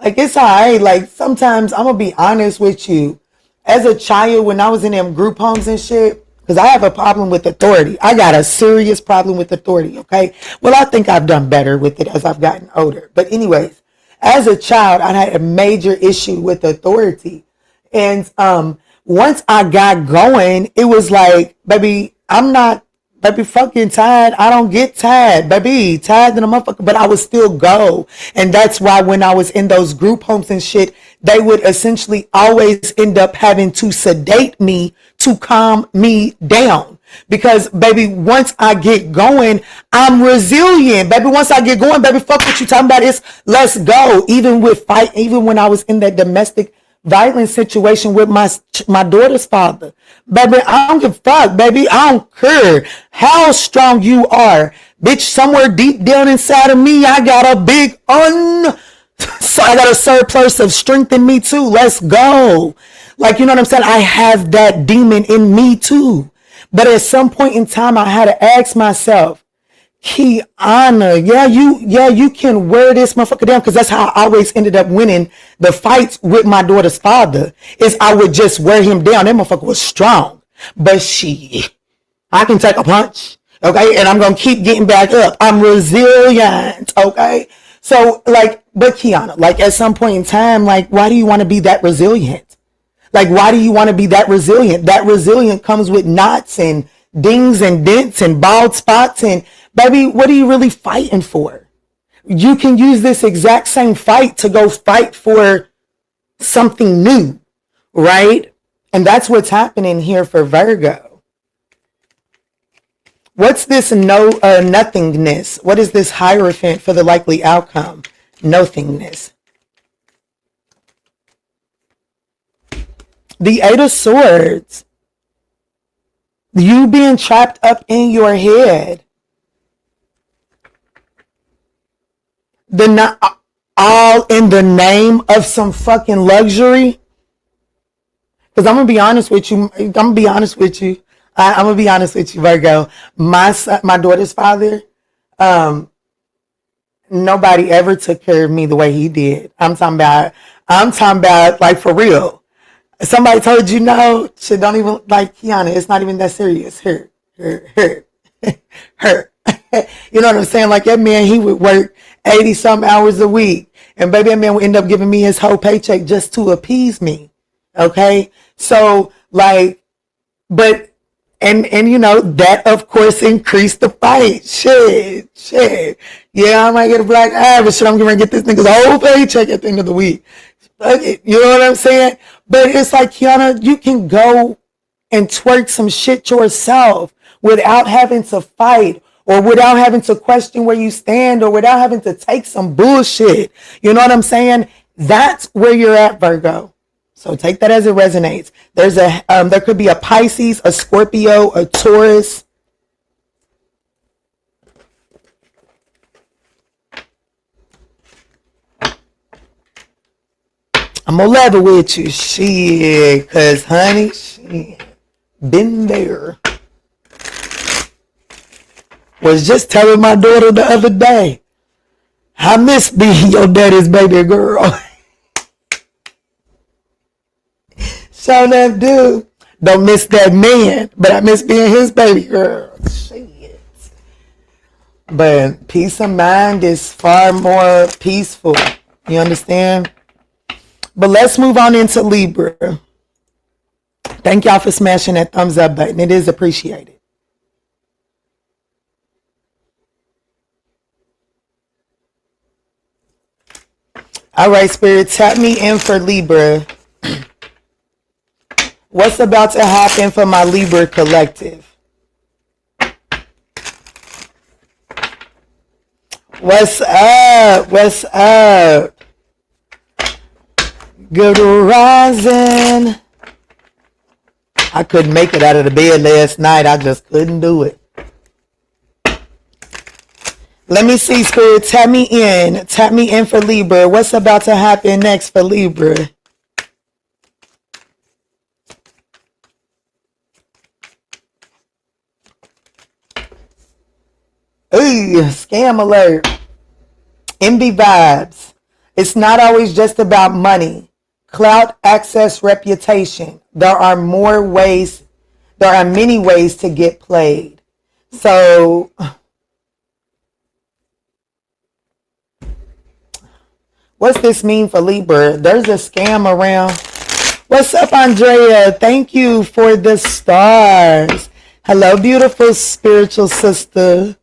it's all right. Like sometimes I'm gonna be honest with you. As a child, when I was in them group homes and shit, because I have a problem with authority. I got a serious problem with authority, okay? Well, I think I've done better with it as I've gotten older. But anyways, as a child, I had a major issue with authority. And once I got going, it was like, baby, I'm not fucking tired. I don't get tired, baby. Tired than a motherfucker, but I would still go. And that's why when I was in those group homes and shit, they would essentially always end up having to sedate me to calm me down. Because baby, once I get going, I'm resilient. Baby, once I get going, baby, fuck what you talking about. It's let's go. Even when I was in that domestic violent situation with my daughter's father. Baby, I don't give a fuck, baby. I don't care how strong you are. Bitch, somewhere deep down inside of me, I got a so I got a surplus of strength in me too. Let's go. Like, you know what I'm saying? I have that demon in me too. But at some point in time, I had to ask myself, Kiana, you can wear this motherfucker down, because that's how I always ended up winning the fights with my daughter's father, is I would just wear him down. That motherfucker was strong. But I can take a punch, okay? And I'm going to keep getting back up. I'm resilient, okay? So, like, but Kiana, like, at some point in time, like, why do you want to be that resilient? Like, why do you want to be that resilient? That resilient comes with knots and dings and dents and bald spots. And baby, what are you really fighting for? You can use this exact same fight to go fight for something new, right? And that's what's happening here for Virgo. What's this nothingness? What is this Hierophant for the likely outcome? Nothingness. The Eight of Swords. You being trapped up in your head. All in the name of some fucking luxury. Because I'm going to be honest with you. I'm going to be honest with you, Virgo. My daughter's father, nobody ever took care of me the way he did. I'm talking about like for real. Somebody told you no, shit, don't even, like, Kiana, it's not even that serious. Her. You know what I'm saying? Like, that man, he would work 80 some hours a week. And baby, that man would end up giving me his whole paycheck just to appease me. Okay? So, like, but, and you know, that of course increased the fight. Shit. Yeah, I might get a black eye, but shit, I'm going to get this nigga's whole paycheck at the end of the week. You know what I'm saying? But it's like, Kiana, you can go and twerk some shit yourself without having to fight, or without having to question where you stand, or without having to take some bullshit. You know what I'm saying? That's where you're at, Virgo. So take that as it resonates. There could be a Pisces, a Scorpio, a Taurus. I'm gonna level with you, shit, cause honey, shit, been there. Was just telling my daughter the other day, I miss being your daddy's baby girl. So that dude, don't miss that man, but I miss being his baby girl. Shit. But peace of mind is far more peaceful. You understand? But let's move on into Libra. Thank y'all for smashing that thumbs up button. It is appreciated. All right, Spirit, tap me in for Libra. What's about to happen for my Libra collective? What's up? What's up? Good rising. I couldn't make it out of the bed last night. I just couldn't do it. Let me see, Spirit. Tap me in. Tap me in for Libra. What's about to happen next for Libra? Ooh, scam alert. Envy vibes. It's not always just about money. Clout, access, reputation. There are many ways to get played. So, what's this mean for Libra? There's a scam around. What's up, Andrea? Thank you for the stars. Hello, beautiful spiritual sister.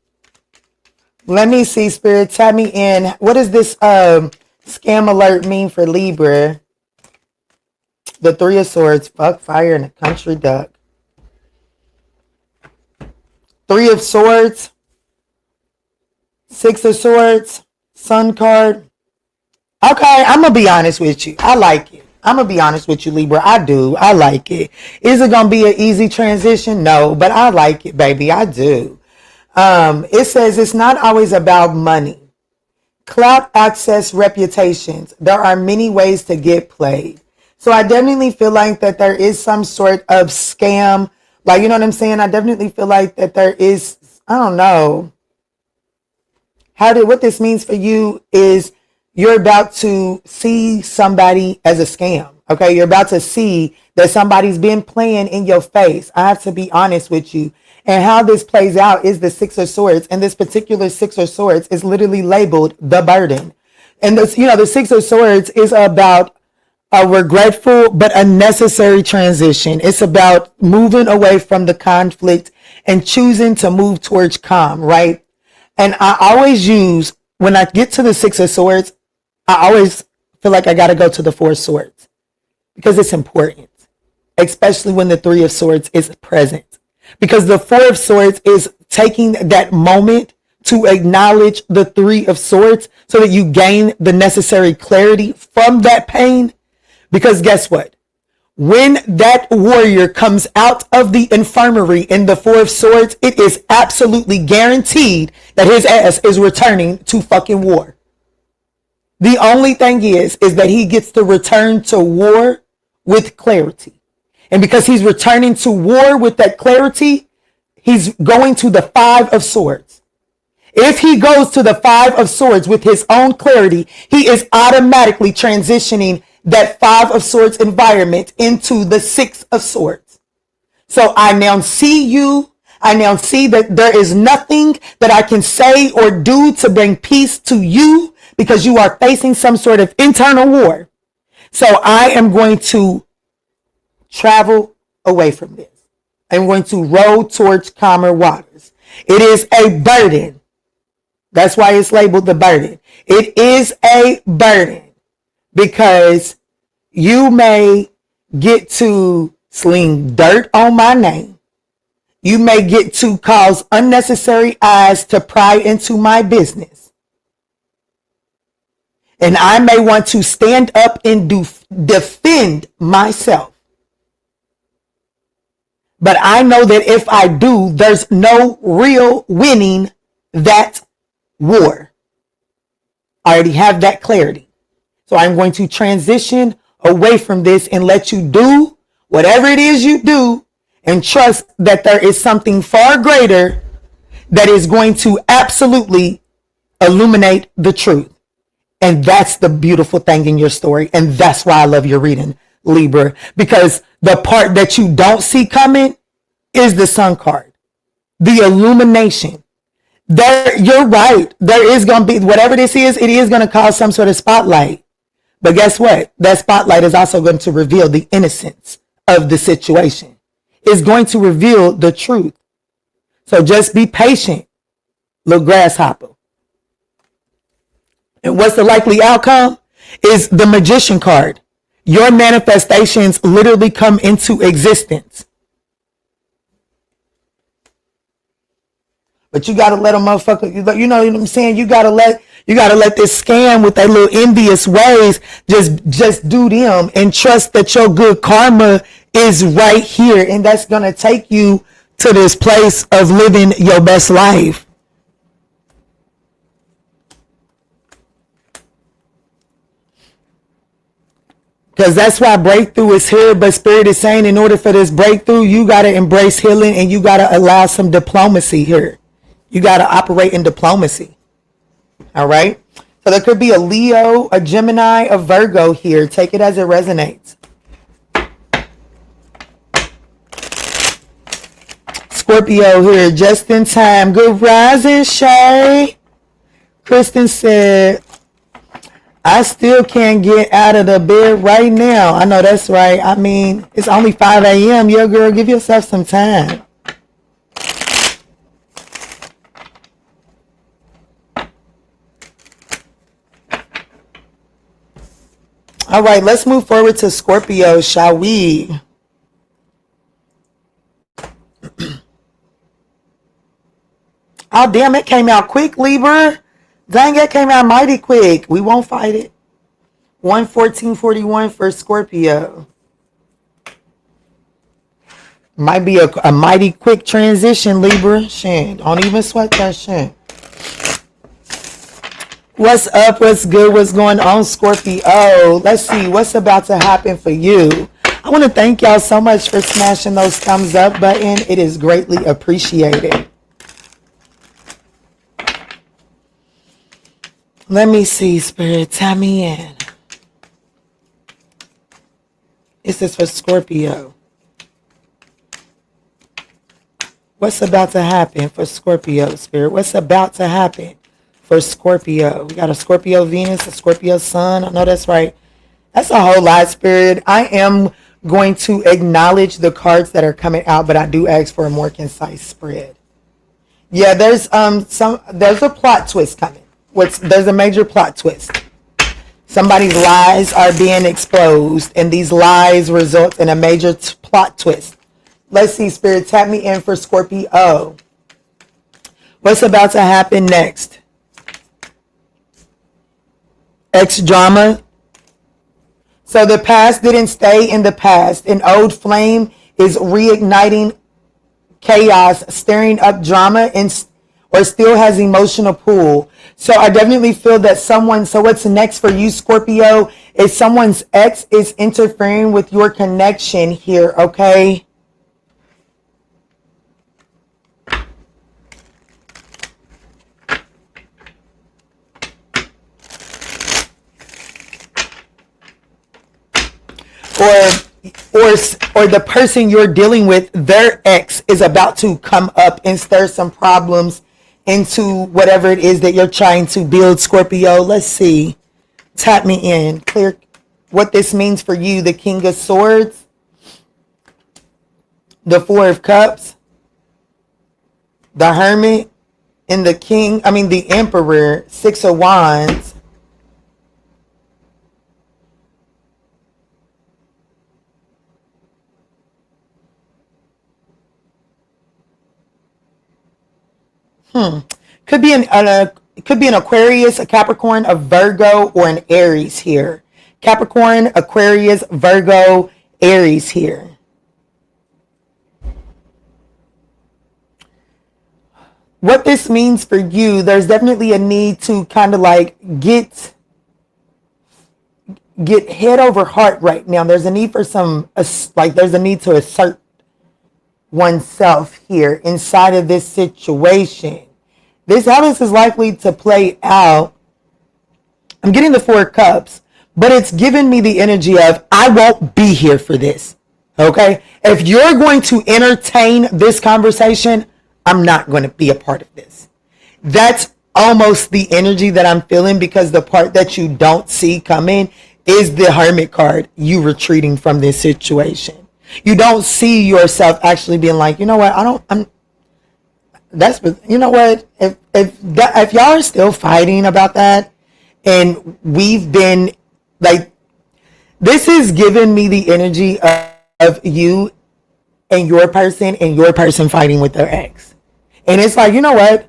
Let me see, Spirit. Tap me in. What does this scam alert mean for Libra? The Three of Swords, fuck, fire, and a country duck. Three of Swords, Six of Swords, Sun card. Okay, I'm going to be honest with you. I like it. I'm going to be honest with you, Libra. I do. I like it. Is it going to be an easy transition? No, but I like it, baby. I do. It says it's not always about money. Clout, access, reputations. There are many ways to get played. So I definitely feel like that there is some sort of scam. Like, you know what I'm saying? I definitely feel like that there is, I don't know. What this means for you is you're about to see somebody as a scam. Okay. You're about to see that somebody's been playing in your face. I have to be honest with you. And how this plays out is the Six of Swords. And this particular Six of Swords is literally labeled the burden. And this, the Six of Swords is about a regretful but a necessary transition. It's about moving away from the conflict and choosing to move towards calm, right? And I always use, when I get to the Six of Swords, I always feel like I got to go to the Four of Swords because it's important, especially when the Three of Swords is present. Because the Four of Swords is taking that moment to acknowledge the Three of Swords so that you gain the necessary clarity from that pain. Because guess what? When that warrior comes out of the infirmary in the Four of Swords, it is absolutely guaranteed that his ass is returning to fucking war. The only thing is that he gets to return to war with clarity. And because he's returning to war with that clarity, he's going to the Five of Swords. If he goes to the Five of Swords with his own clarity, he is automatically transitioning that Five of Swords environment into the Six of Swords. So I now see you. I now see that there is nothing that I can say or do to bring peace to you because you are facing some sort of internal war. So I am going to travel away from this. I'm going to row towards calmer waters. It is a burden. That's why it's labeled the burden. It is a burden. Because you may get to sling dirt on my name. You may get to cause unnecessary eyes to pry into my business. And I may want to stand up and defend myself. But I know that if I do, there's no real winning that war. I already have that clarity. So I'm going to transition away from this and let you do whatever it is you do and trust that there is something far greater that is going to absolutely illuminate the truth. And that's the beautiful thing in your story. And that's why I love your reading, Libra, because the part that you don't see coming is the Sun card, the illumination. You're right. There is going to be, whatever this is, it is going to cause some sort of spotlight. But guess what? That spotlight is also going to reveal the innocence of the situation. It's going to reveal the truth. So just be patient, little grasshopper. And what's the likely outcome? Is the Magician card. Your manifestations literally come into existence. But you gotta let a motherfucker, you know what I'm saying? You gotta let this scam with their little envious ways just do them and trust that your good karma is right here. And that's gonna take you to this place of living your best life. Because that's why breakthrough is here. But Spirit is saying in order for this breakthrough, you got to embrace healing and you got to allow some diplomacy here. You got to operate in diplomacy. All right. So there could be a Leo, a Gemini, a Virgo here. Take it as it resonates. Scorpio here, just in time. Good rising, Shay. Kristen said, I still can't get out of the bed right now. I know that's right. I mean, it's only 5 a.m. Yo, girl, give yourself some time. All right, let's move forward to Scorpio, shall we? Oh, damn, it came out quick, Libra. Dang, it came out mighty quick. We won't fight it. 114.41 for Scorpio. Might be a mighty quick transition, Libra. Shit, don't even sweat that shit. What's up? What's good? What's going on, Scorpio? Let's see what's about to happen for you. I want to thank y'all so much for smashing those thumbs up button. It is greatly appreciated. Let me see, Spirit. Tell me in. This is for Scorpio. What's about to happen for Scorpio, Spirit? What's about to happen for Scorpio? We got a Scorpio Venus, a Scorpio Sun. I know that's right. That's a whole lot, Spirit. I am going to acknowledge the cards that are coming out, but I do ask for a more concise spread. Yeah, there's a plot twist coming. There's a major plot twist. Somebody's lies are being exposed, and these lies result in a major plot twist. Let's see, Spirit, tap me in for Scorpio. What's about to happen next? Ex-drama. So the past didn't stay in the past. An old flame is reigniting chaos, stirring up drama, or still has emotional pull. So I definitely feel that so what's next for you, Scorpio, is someone's ex is interfering with your connection here, okay? Or the person you're dealing with, their ex is about to come up and stir some problems into whatever it is that you're trying to build, Scorpio. Let's see. Tap me in. Clear what this means for you. The King of Swords, the Four of Cups, the Hermit, and the Emperor, Six of Wands. Could be an Aquarius, a Capricorn, a Virgo, or an Aries here. Capricorn, Aquarius, Virgo, Aries here. What this means for you, there's definitely a need to kind of like get head over heart right now. There's a need for there's a need to assert oneself here inside of this situation. How this is likely to play out. I'm getting the Four of Cups, but it's giving me the energy of I won't be here for this. Okay? If you're going to entertain this conversation, I'm not going to be a part of this. That's almost the energy that I'm feeling, because the part that you don't see coming is the Hermit card, you retreating from this situation. You don't see yourself actually being like, you know what, if y'all are still fighting about that, and we've been like, this is giving me the energy of you and your person fighting with their ex. And it's like, you know what?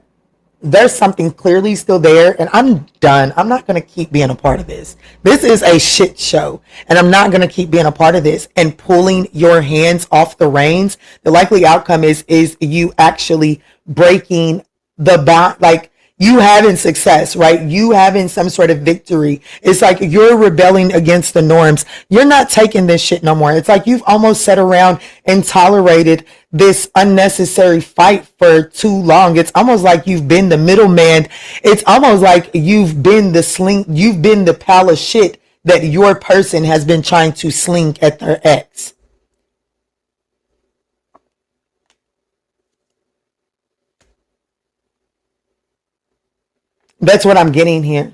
There's something clearly still there, and I'm done. I'm not going to keep being a part of this. This is a shit show, and I'm not going to keep being a part of this. And pulling your hands off the reins, the likely outcome is you actually breaking the bond, like you having success, right? You having some sort of victory. It's like you're rebelling against the norms. You're not taking this shit no more. It's like you've almost sat around and tolerated this unnecessary fight for too long. It's almost like you've been the middleman. It's almost like you've been the pile of shit that your person has been trying to sling at their ex. That's what I'm getting here.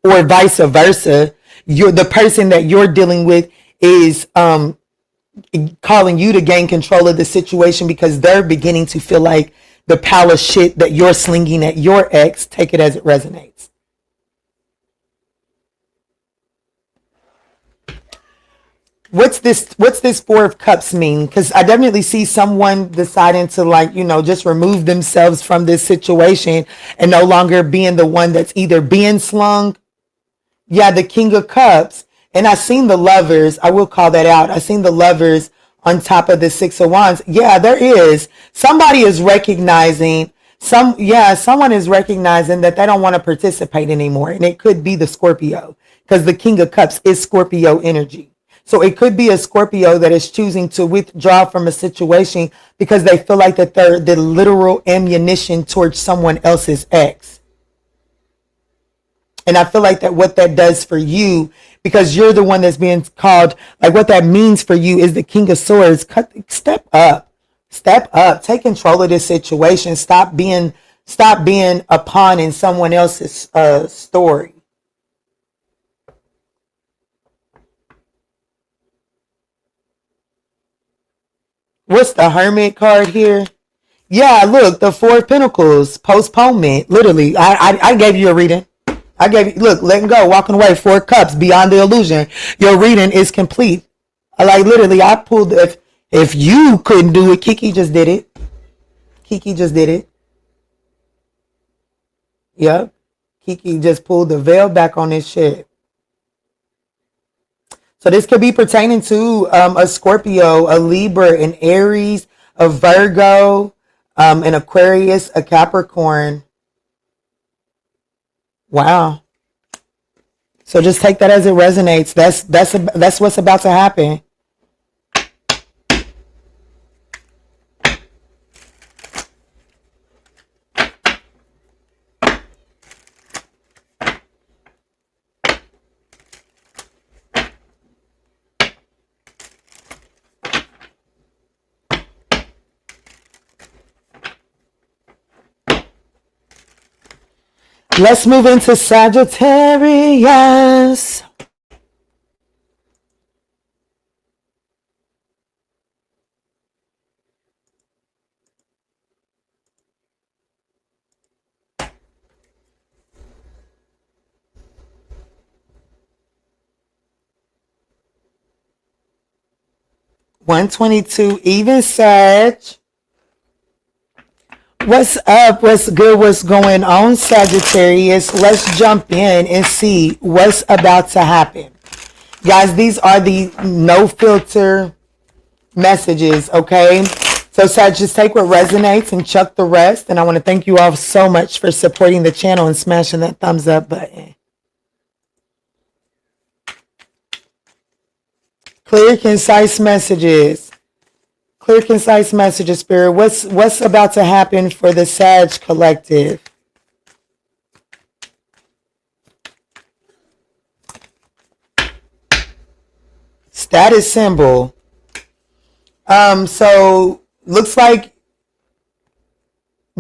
Or vice versa. The person that you're dealing with is calling you to gain control of the situation, because they're beginning to feel like the pile of shit that you're slinging at your ex, take it as it resonates. What's this Four of Cups mean? Because I definitely see someone deciding to just remove themselves from this situation and no longer being the one that's either being slung. Yeah, the King of Cups. And I seen the Lovers. I will call that out. I seen the Lovers on top of the Six of Wands. Yeah, there is. Somebody is recognizing Someone is recognizing that they don't want to participate anymore. And it could be the Scorpio, because the King of Cups is Scorpio energy. So it could be a Scorpio that is choosing to withdraw from a situation because they feel like that they're the literal ammunition towards someone else's ex. And I feel like that what that does for you, because you're the one that's being called, like what that means for you is the King of Swords. Step up, take control of this situation. Stop being a pawn in someone else's story. What's the Hermit card here? Yeah, look, the Four of Pentacles, postponement. Literally, I gave you a reading. I gave you, look, letting go, walking away, Four Cups, beyond the illusion. Your reading is complete. Like literally, I pulled, if you couldn't do it, Kiki just did it. Yep. Kiki just pulled the veil back on this shit. So this could be pertaining to a Scorpio, a Libra, an Aries, a Virgo, an Aquarius, a Capricorn. Wow. So just take that as it resonates. That's what's about to happen. Let's move into Sagittarius. $122, even Sag. What's up? What's good? What's going on, Sagittarius? Let's jump in and see what's about to happen. Guys, these are the no filter messages, okay? So, Sag, just take what resonates and chuck the rest. And I want to thank you all so much for supporting the channel and smashing that thumbs up button. Clear, concise messages. Clear, concise messages, Spirit. What's about to happen for the Sag collective? Status symbol. So looks like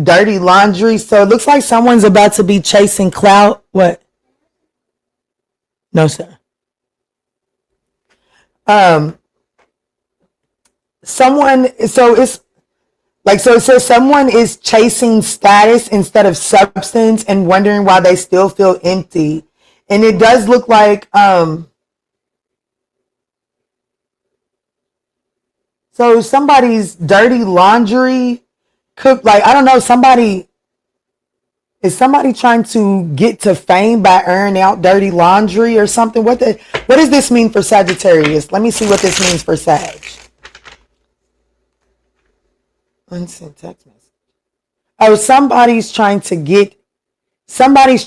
dirty laundry. So it looks like someone's about to be chasing clout. What? No, sir. Someone, so it's like, so it says someone is chasing status instead of substance and wondering why they still feel empty. And it does look like, so somebody's dirty laundry cook, like, I don't know, is somebody trying to get to fame by airing out dirty laundry or something? What does this mean for Sagittarius? Let me see what this means for Sag. Unsent text message. Oh, somebody's trying to make somebody.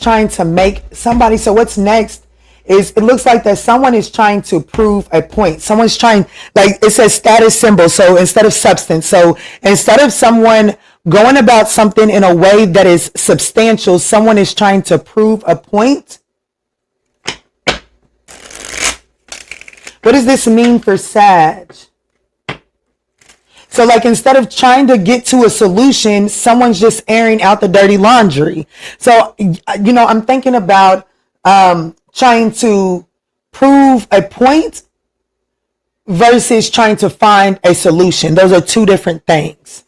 So what's next is, it looks like that someone is trying to prove a point. Someone's trying, like it says status symbol. So instead of substance, so instead of someone going about something in a way that is substantial, someone is trying to prove a point. What does this mean for Sag? So like instead of trying to get to a solution, someone's just airing out the dirty laundry. So, you know, I'm thinking about trying to prove a point versus trying to find a solution. Those are two different things.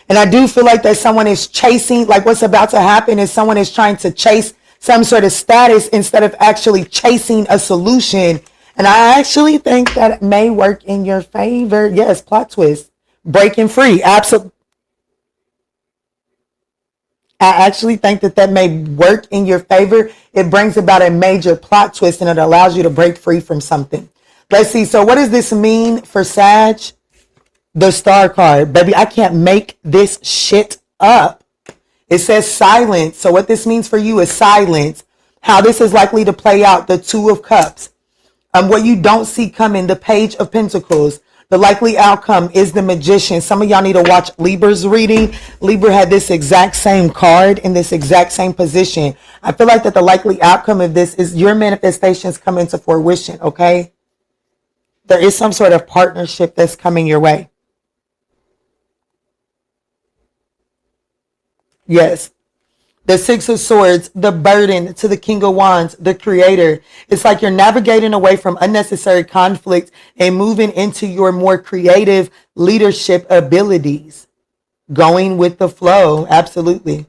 And I do feel like that someone is chasing, like what's about to happen is someone is trying to chase some sort of status instead of actually chasing a solution. And I actually think that it may work in your favor. Yes, plot twist. Breaking free. Absolutely. I actually think that may work in your favor. It brings about a major plot twist and it allows you to break free from something. Let's see. So what does this mean for Sag? The Star card. Baby, I can't make this shit up. It says silence. So what this means for you is silence. How this is likely to play out, the Two of Cups. What you don't see coming, the Page of Pentacles. The likely outcome is the Magician. Some of y'all need to watch Libra's reading. Libra had this exact same card in this exact same position. I feel like that the likely outcome of this is your manifestations coming to fruition, okay? There is some sort of partnership that's coming your way. Yes. The Six of Swords, the burden to the King of Wands, the Creator. It's like you're navigating away from unnecessary conflict and moving into your more creative leadership abilities. Going with the flow. Absolutely.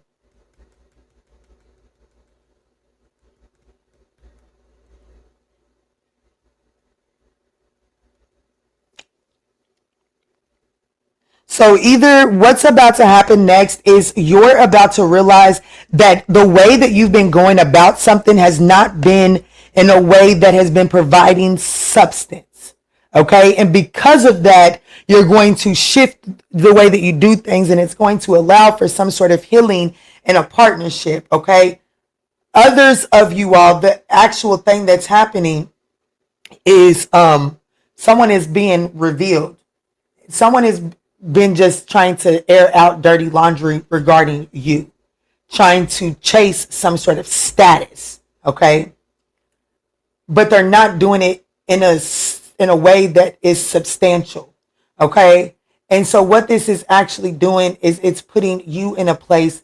So either what's about to happen next is you're about to realize that the way that you've been going about something has not been in a way that has been providing substance. Okay. And because of that, you're going to shift the way that you do things, and it's going to allow for some sort of healing in a partnership. Okay. Others of you all, the actual thing that's happening is someone is being revealed. Someone is been just trying to air out dirty laundry regarding you, trying to chase some sort of status, okay? But they're not doing it in a way that is substantial, okay? And so what this is actually doing is it's putting you in a place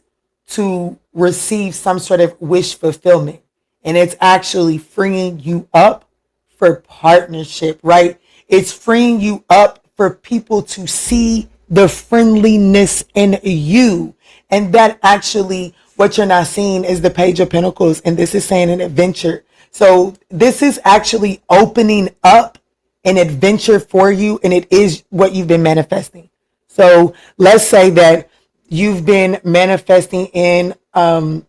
to receive some sort of wish fulfillment, and it's actually freeing you up for partnership, right? It's freeing you up for people to see the friendliness in you. And that actually, what you're not seeing is the Page of Pentacles. And this is saying an adventure. So this is actually opening up an adventure for you. And it is what you've been manifesting. So let's say that you've been manifesting in real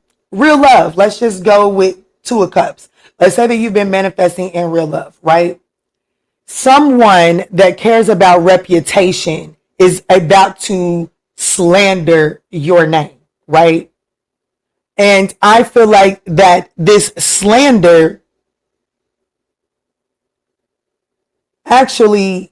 love. Let's just go with Two of Cups. Let's say that you've been manifesting in real love, right? Someone that cares about reputation is about to slander your name, right? And I feel like that this slander actually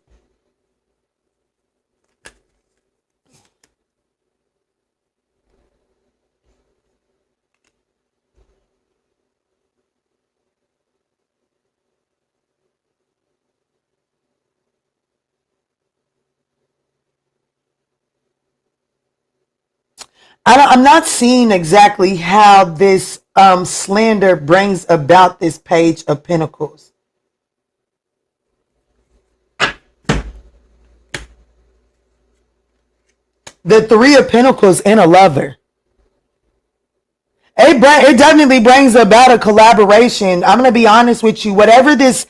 I'm not seeing exactly how this slander brings about this Page of Pentacles. The Three of Pentacles and a lover. It definitely brings about a collaboration. I'm gonna be honest with you. Whatever this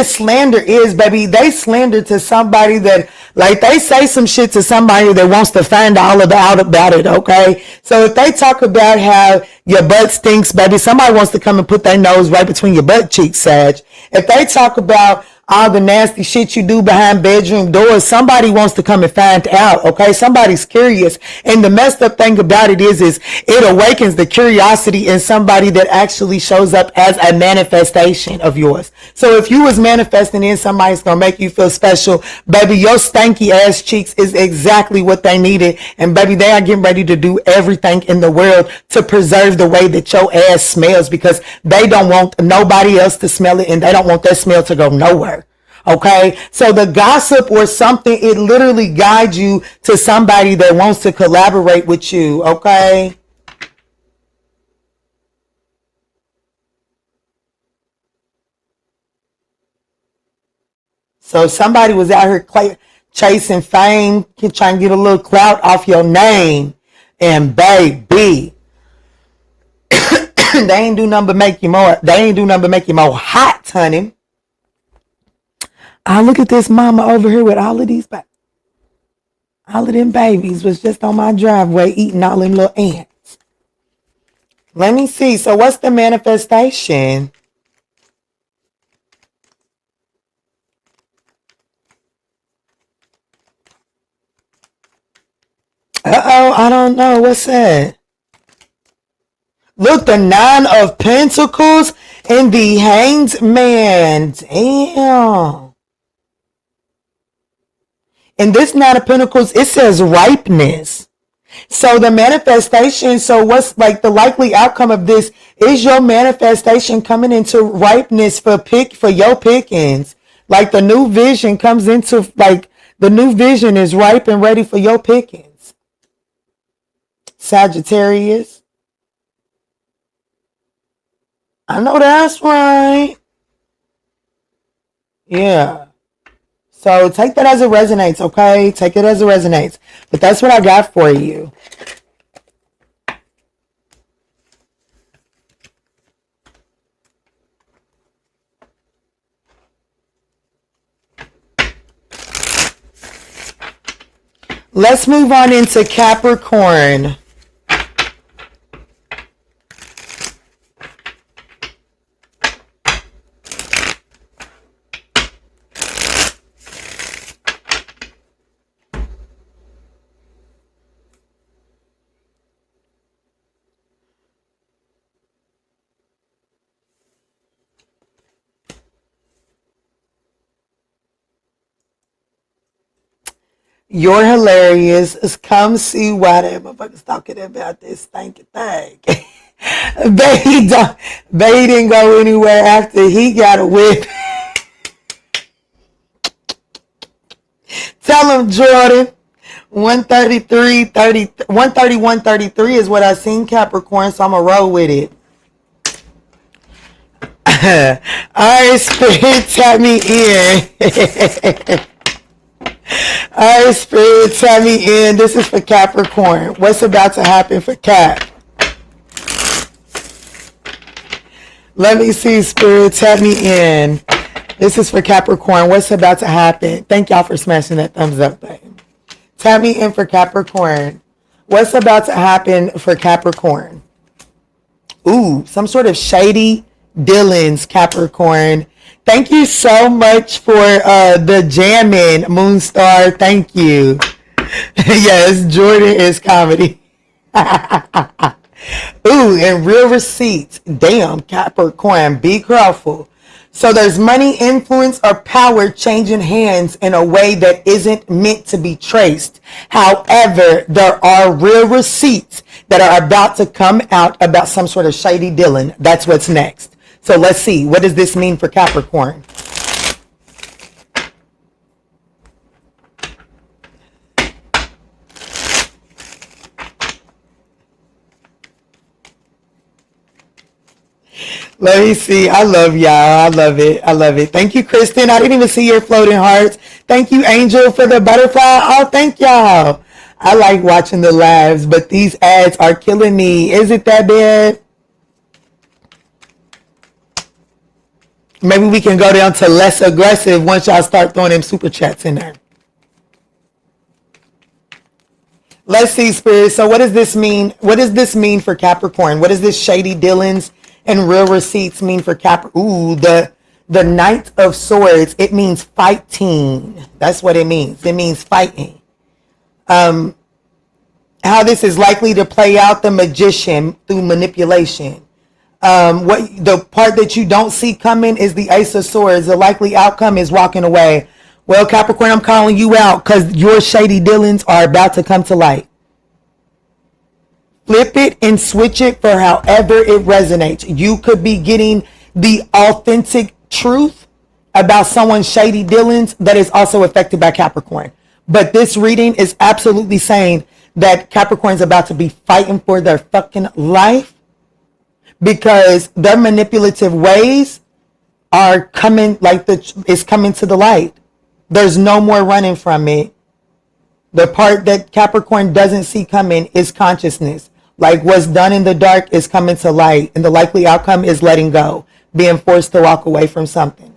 slander is, baby, they slander to somebody that, like, they say some shit to somebody that wants to find all out about it. Okay, so if they talk about how your butt stinks, baby, somebody wants to come and put their nose right between your butt cheeks, Sag. If they talk about all the nasty shit you do behind bedroom doors, somebody wants to come and find out, okay? Somebody's curious. And the messed up thing about it is it awakens the curiosity in somebody that actually shows up as a manifestation of yours. So if you was manifesting in somebody's gonna make you feel special, baby, your stanky ass cheeks is exactly what they needed. And baby, they are getting ready to do everything in the world to preserve the way that your ass smells, because they don't want nobody else to smell it, and they don't want that smell to go nowhere. Okay, so the gossip or something, it literally guides you to somebody that wants to collaborate with you. Okay. So somebody was out here chasing fame, trying to get a little clout off your name, and baby, they ain't do nothing but make you more. They ain't do nothing but make you more hot, honey. I look at this mama over here with all of these, all of them babies was just on my driveway eating all them little ants. Let me see. So what's the manifestation? Uh-oh, I don't know. What's that? Look, the 9 of Pentacles and the Hanged Man. Damn. And this 9 of Pentacles, it says ripeness. So the manifestation, so what's like the likely outcome of this is your manifestation coming into ripeness for your pickings. Like the new vision comes into, like the new vision is ripe and ready for your pickings. Sagittarius. I know that's right. Yeah. So take that as it resonates, okay? Take it as it resonates. But that's what I got for you. Let's move on into Capricorn. You're hilarious. Come see why that motherfucker's talking about this stinky thing. They didn't go anywhere after he got a whip. Tell him, Jordan. 131.33 is what I seen, Capricorn, so I'm going to roll with it. Alright, Spirit, tap me in. Alright, Spirit, tap me in. This is for Capricorn. What's about to happen for Cap? Let me see, Spirit, tap me in. This is for Capricorn. What's about to happen? Thank y'all for smashing that thumbs up button. Tap me in for Capricorn. What's about to happen for Capricorn? Ooh, some sort of shady dealings, Capricorn. Thank you so much for the jamming, Moonstar. Thank you. Yes, Jordan is comedy. Ooh, and real receipts. Damn, Capricorn, be careful. So there's money, influence, or power changing hands in a way that isn't meant to be traced. However, there are real receipts that are about to come out about some sort of shady dealing. That's what's next. So let's see. What does this mean for Capricorn? Let me see. I love y'all. I love it. I love it. Thank you, Kristen. I didn't even see your floating hearts. Thank you, Angel, for the butterfly. Oh, thank y'all. I like watching the lives, but these ads are killing me. Is it that bad? Maybe we can go down to less aggressive once y'all start throwing them super chats in there. Let's see, Spirit. So what does this mean? What does this mean for Capricorn? What does this shady dealings and real receipts mean for Capricorn? Ooh, the Knight of Swords. It means fighting. That's what it means. It means fighting. How this is likely to play out: the Magician through manipulation. What the part that you don't see coming is the Ace of Swords. The likely outcome is walking away. Well, Capricorn, I'm calling you out because your shady dealings are about to come to light. Flip it and switch it for however it resonates. You could be getting the authentic truth about someone's shady dealings that is also affected by Capricorn. But this reading is absolutely saying that Capricorn's about to be fighting for their fucking life because their manipulative ways are coming, like it's coming to the light. There's no more running from it. The part that Capricorn doesn't see coming is consciousness. Like what's done in the dark is coming to light, and the likely outcome is letting go, being forced to walk away from something.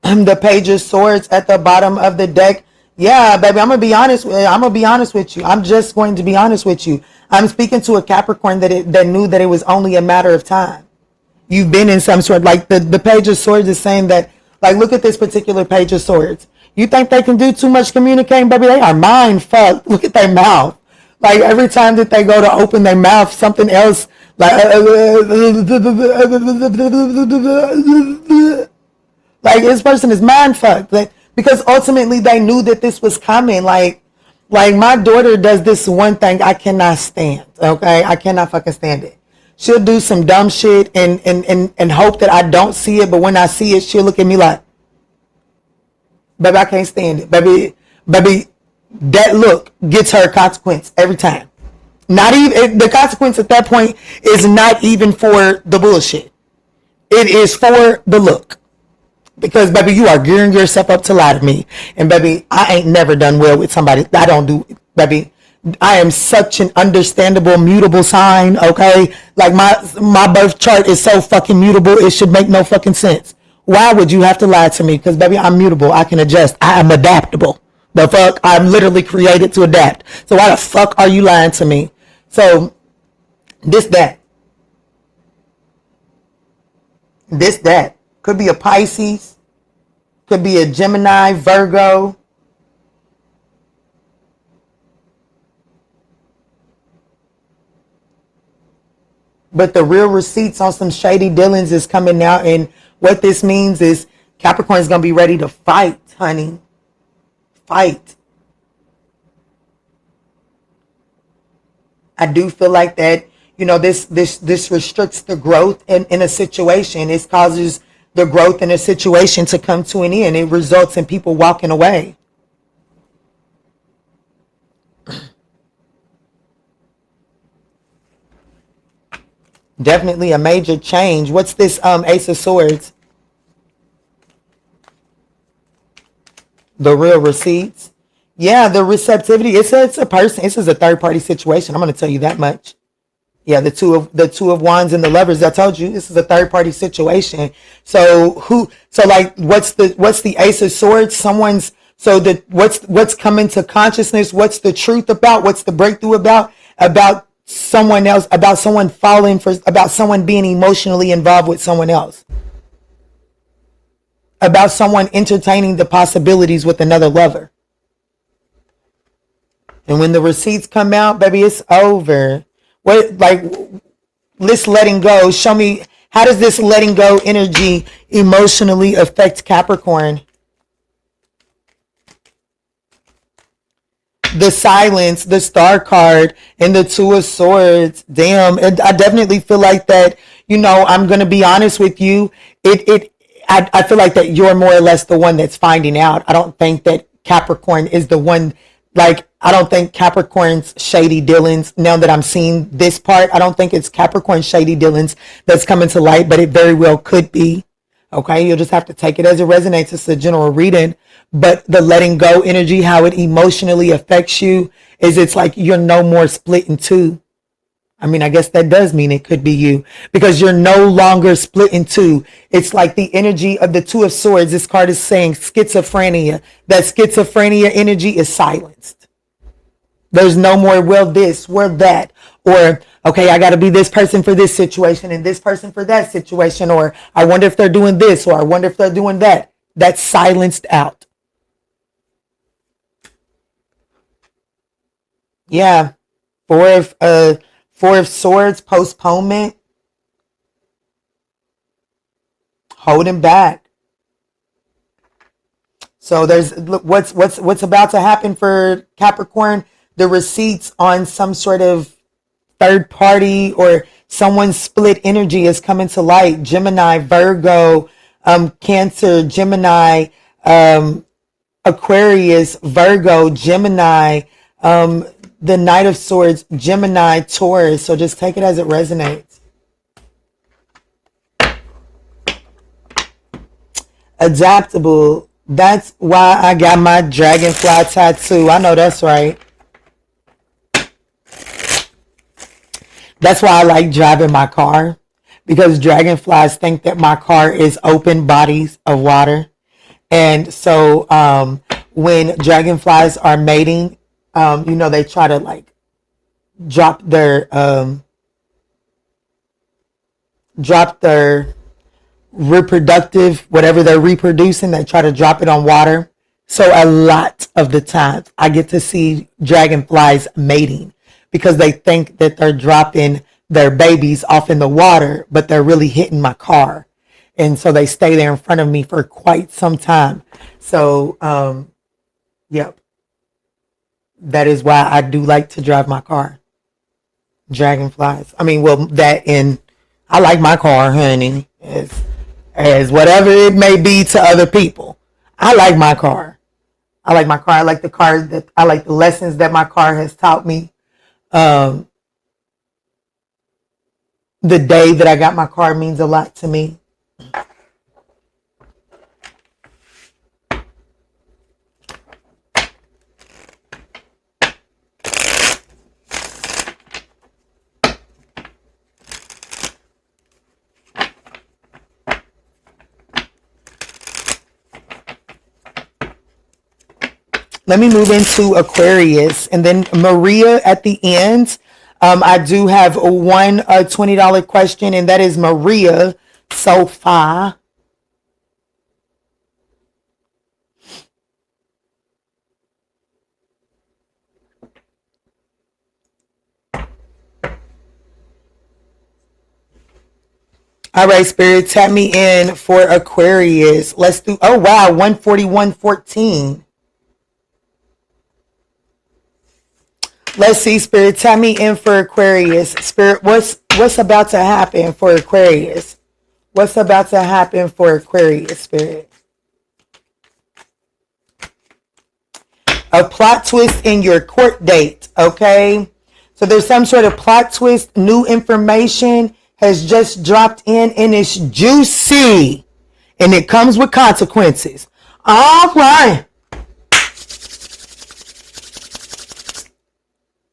The Page of Swords at the bottom of the deck. Yeah, baby, I'm gonna be honest with you. I'm just going to be honest with you. I'm speaking to a Capricorn that knew that it was only a matter of time. You've been in some sort, like the Page of Swords is saying that, like, look at this particular Page of Swords. You think they can do too much communicating, baby? They are mind fucked. Look at their mouth. Like every time that they go to open their mouth, something else like this person is mind fucked. Like, because ultimately they knew that this was coming. Like my daughter does this one thing I cannot stand. Okay, I cannot fucking stand it. She'll do some dumb shit and hope that I don't see it, but when I see it, she'll look at me like, baby, I can't stand it. Baby, that look gets her a consequence every time. Not even the consequence at that point is not even for the bullshit. It is for the look. Because baby, you are gearing yourself up to lie to me. And baby, I ain't never done well with somebody. I don't do, baby. I am such an understandable, mutable sign, okay? Like my birth chart is so fucking mutable, it should make no fucking sense. Why would you have to lie to me? Because baby, I'm mutable. I can adjust. I am adaptable. The fuck? I'm literally created to adapt. So why the fuck are you lying to me? So that. Could be a Pisces. Could be a Gemini, Virgo. But the real receipts on some shady dealings is coming out. And what this means is Capricorn is going to be ready to fight, honey. Fight. I do feel like that, you know, this restricts the growth in a situation. It causes the growth in a situation to come to an end. It results in people walking away. Definitely a major change. What's this Ace of Swords? The real receipts. Yeah, the receptivity. It's a person. This is a third party situation. I'm going to tell you that much. Yeah, the two of wands and the lovers. I told you this is a third party situation. So what's the Ace of Swords? What's coming to consciousness? What's the truth about? What's the breakthrough about? About someone else, about someone about someone being emotionally involved with someone else, about someone entertaining the possibilities with another lover. And when the receipts come out, baby, it's over. This letting go. Show me, how does this letting go energy emotionally affect Capricorn? The silence, the star card, and the Two of Swords. Damn, I definitely feel like that, you know, I'm going to be honest with you. I feel like that you're more or less the one that's finding out. I don't think that Capricorn is the one, I don't think Capricorn's shady dealings, now that I'm seeing this part, I don't think it's Capricorn's shady dealings that's coming to light, but it very well could be. Okay, you'll just have to take it as it resonates. It's a general reading. But the letting go energy, how it emotionally affects you, is it's like you're no more split in two. I mean, I guess that does mean it could be you, because you're no longer split in two. It's like the energy of the Two of Swords. This card is saying schizophrenia. That schizophrenia energy is silenced. There's no more, well, this, well, that, or, okay, I got to be this person for this situation and this person for that situation, or I wonder if they're doing this, or I wonder if they're doing that. That's silenced out. Yeah. Four of Swords, postponement, holding back. So there's what's about to happen for Capricorn. The receipts on some sort of third party or someone's split energy is coming to light. Gemini, Virgo, Cancer, Gemini, Aquarius, Virgo, Gemini, the Knight of Swords, Gemini, Taurus. So just take it as it resonates. Adaptable. That's why I got my dragonfly tattoo. I know that's right. That's why I like driving my car, because dragonflies think that my car is open bodies of water. And so when dragonflies are mating, you know, they try to drop their reproductive, whatever they're reproducing, they try to drop it on water So a lot of the times I get to see dragonflies mating because they think that they're dropping their babies off in the water, but they're really hitting my car. And so they stay there in front of me for quite some time. So, yep. That is why I do like to drive my car. Dragonflies. I mean, well, I like my car, honey, as whatever it may be to other people. I like my car. I like my car. I like I like the lessons that my car has taught me. The day that I got my car means a lot to me. Let me move into Aquarius and then Maria at the end. I do have one $20 question, and that is Maria so far. All right, Spirit, tap me in for Aquarius. Let's do, oh wow, 141.14. Let's see, Spirit, tap me in for Aquarius. Spirit, what's about to happen for Aquarius? What's about to happen for Aquarius, Spirit? A plot twist in your court date, okay? So there's some sort of plot twist. New information has just dropped in and it's juicy. And it comes with consequences. All right.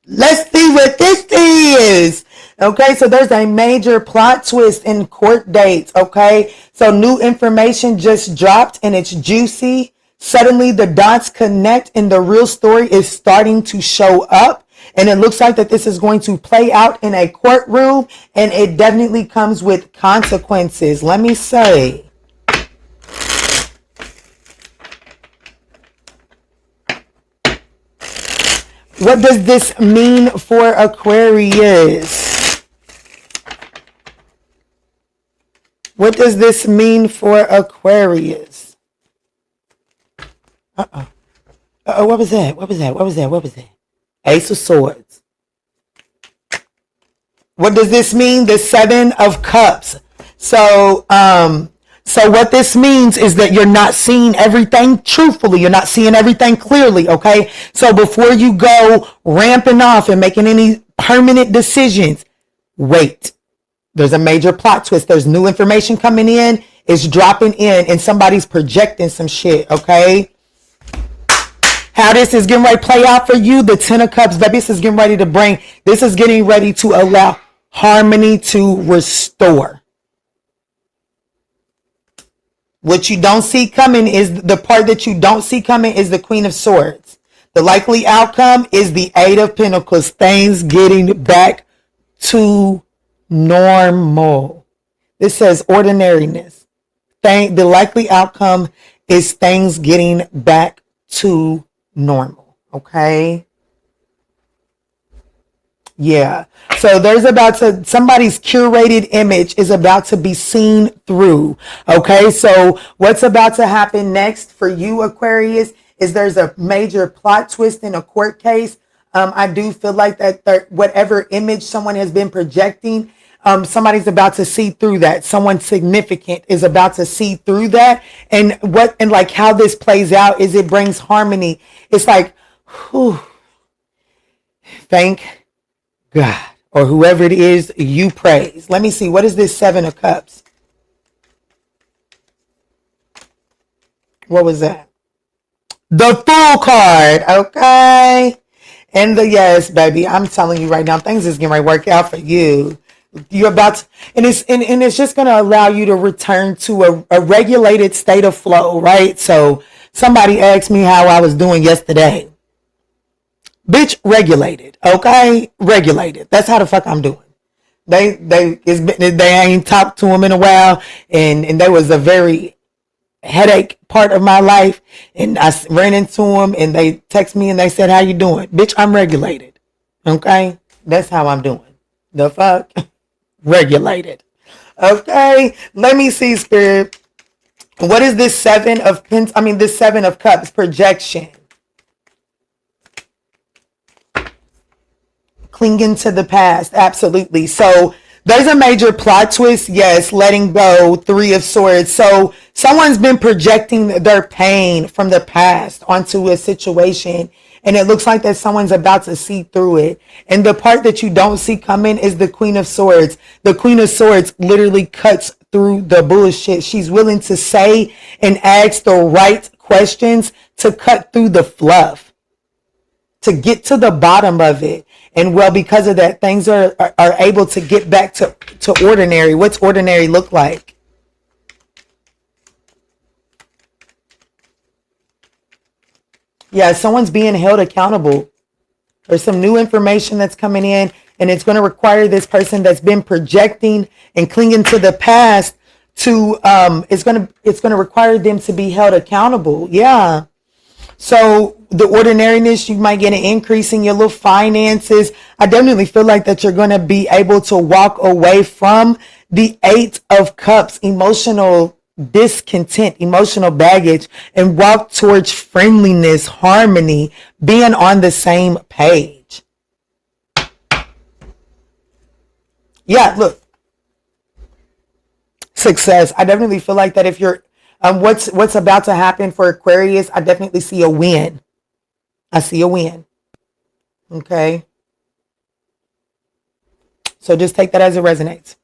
Let's see what this is. Okay, so there's a major plot twist in court dates. Okay, so new information just dropped and it's juicy. Suddenly the dots connect and the real story is starting to show up. And it looks like that this is going to play out in a courtroom, and it definitely comes with consequences. Let me say. What does this mean for Aquarius? What does this mean for Aquarius? What was that? Ace of Swords. What does this mean? The Seven of Cups. So what this means is that you're not seeing everything truthfully. You're not seeing everything clearly, okay? So before you go ramping off and making any permanent decisions, wait. There's a major plot twist. There's new information coming in. It's dropping in and somebody's projecting some shit, okay? How this is getting ready to play out for you, the Ten of Cups, baby, this is getting ready to allow harmony to restore. What you don't see coming is the part that you don't see coming is the Queen of Swords. The likely outcome is the Eight of Pentacles, things getting back to normal. This says ordinariness. The likely outcome is things getting back to normal. Okay. Yeah. So somebody's curated image is about to be seen through. Okay. So what's about to happen next for you, Aquarius, is there's a major plot twist in a court case. I do feel like that whatever image someone has been projecting, somebody's about to see through that. Someone significant is about to see through that. And like how this plays out is it brings harmony. It's like, whew, thank God, or whoever it is you praise. Let me see. What is this Seven of Cups? What was that? The Fool card. Okay. And yes, baby, I'm telling you right now, things is getting ready to work out for you. You're about to, and it's just going to allow you to return to a regulated state of flow, right? So somebody asked me how I was doing yesterday. Bitch, regulated, okay? Regulated. That's how the fuck I'm doing. They ain't talked to him in a while, and there was a very headache part of my life, and I ran into them and they text me and they said, how you doing? Bitch, I'm regulated. Okay? That's how I'm doing. The fuck? Regulated. Okay? Let me see, Spirit. What is this this 7 of Cups projection? Clinging to the past. Absolutely. So there's a major plot twist. Yes. Letting go. 3 of Swords. So someone's been projecting their pain from the past onto a situation, and it looks like that someone's about to see through it. And the part that you don't see coming is the Queen of Swords. The Queen of Swords literally cuts through the bullshit. She's willing to say and ask the right questions to cut through the fluff, to get to the bottom of it. And well, because of that, things are able to get back to ordinary. What's ordinary look like? Yeah, someone's being held accountable. There's some new information that's coming in, and it's going to require this person that's been projecting and clinging to the past to it's going to require them to be held accountable. Yeah. So the ordinariness, you might get an increase in your little finances. I definitely feel like that you're going to be able to walk away from the 8 of Cups, emotional discontent, emotional baggage, and walk towards friendliness, harmony, being on the same page. Yeah, look. Success. I definitely feel like that if you're what's about to happen for Aquarius, I definitely see a win. I see a win. Okay. So just take that as it resonates.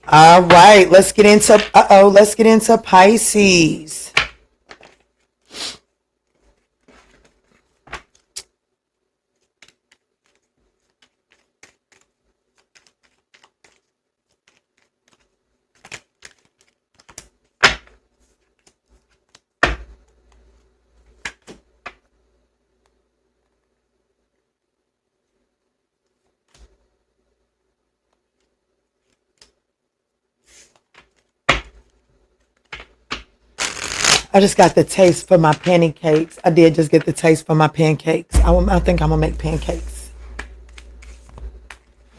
All right, let's get into Pisces. I just got the taste for my pancakes. I did just get the taste for my pancakes. I think I'm gonna make pancakes.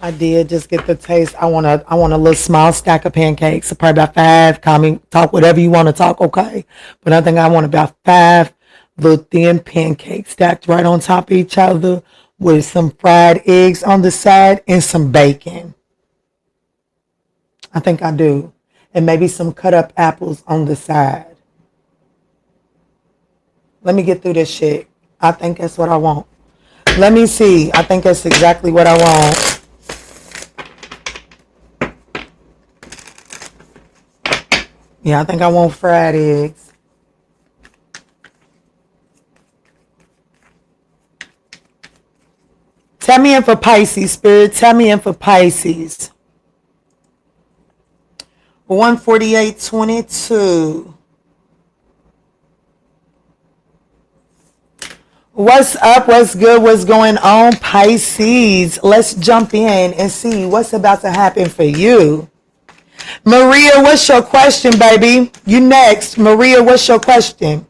I did just get the taste. I want a little small stack of pancakes. So probably about 5. Call me, talk whatever you want to talk, okay? But I think I want about 5 little thin pancakes stacked right on top of each other with some fried eggs on the side and some bacon. I think I do. And maybe some cut up apples on the side. Let me get through this shit. I think that's what I want. Let me see. I think that's exactly what I want. Yeah, I think I want fried eggs. Tell me in for Pisces, Spirit. Tell me in for Pisces. 148.22. What's up? What's good? What's going on, Pisces? Let's jump in and see what's about to happen for you. Maria, what's your question, baby? You next. Maria, what's your question?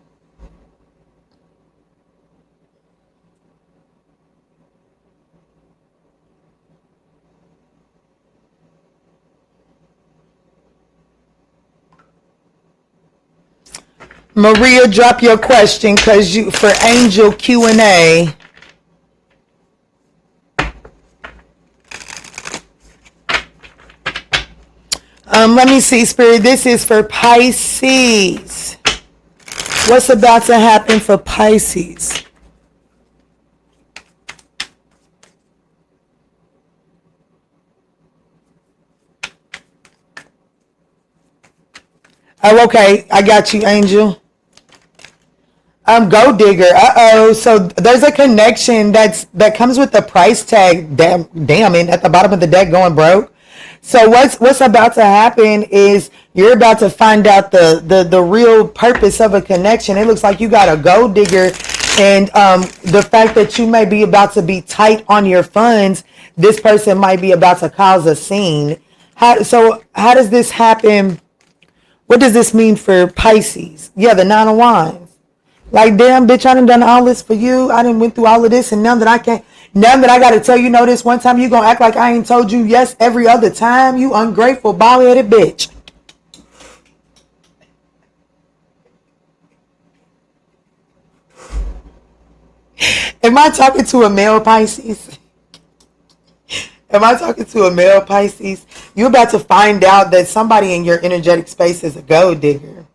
Maria, drop your question because you for Angel Q&A. Let me see, Spirit. This is for Pisces. What's about to happen for Pisces? Oh, okay. I got you, Angel. Go digger. So there's a connection that comes with the price tag damning at the bottom of the deck going broke. So what's about to happen is you're about to find out the real purpose of a connection. It looks like you got a gold digger And the fact that you may be about to be tight on your funds, this person might be about to cause a scene. So how does this happen? What does this mean for Pisces? Yeah, the Nine of Wands. Like, damn, bitch, I done all this for you. I done went through all of this, and now that I can't, now that I got to tell you, no, this one time, you gonna act like I ain't told you yes every other time, you ungrateful, bald-headed bitch. Am I talking to a male Pisces? Am I talking to a male Pisces? You're about to find out that somebody in your energetic space is a gold digger.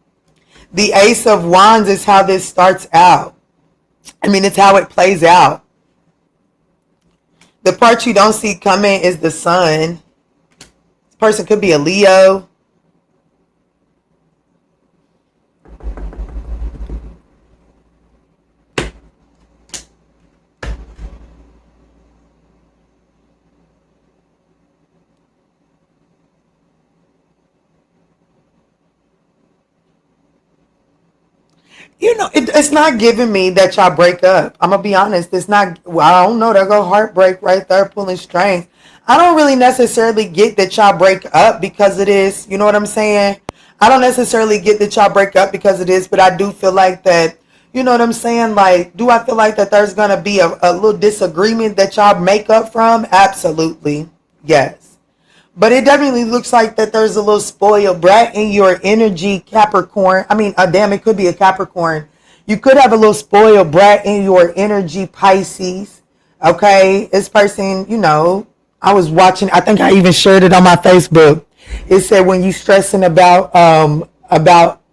The Ace of Wands is how this starts out. I mean, it's how it plays out. The part you don't see coming is the sun. This person could be a Leo. You know, it's not giving me that y'all break up. I'm going to be honest. It's not, well, I don't know. There go heartbreak right there pulling strings. I don't really necessarily get that y'all break up because it is. You know what I'm saying? I don't necessarily get that y'all break up because it is, but I do feel like that, you know what I'm saying? Like, do I feel like that there's going to be a little disagreement that y'all make up from? Absolutely. Yes. But it definitely looks like that there's a little spoiled brat in your energy, Capricorn. I mean, damn, it could be a Capricorn. You could have a little spoiled brat in your energy, Pisces. Okay, this person, you know, I was watching. I think I even shared it on my Facebook. It said when you stressing about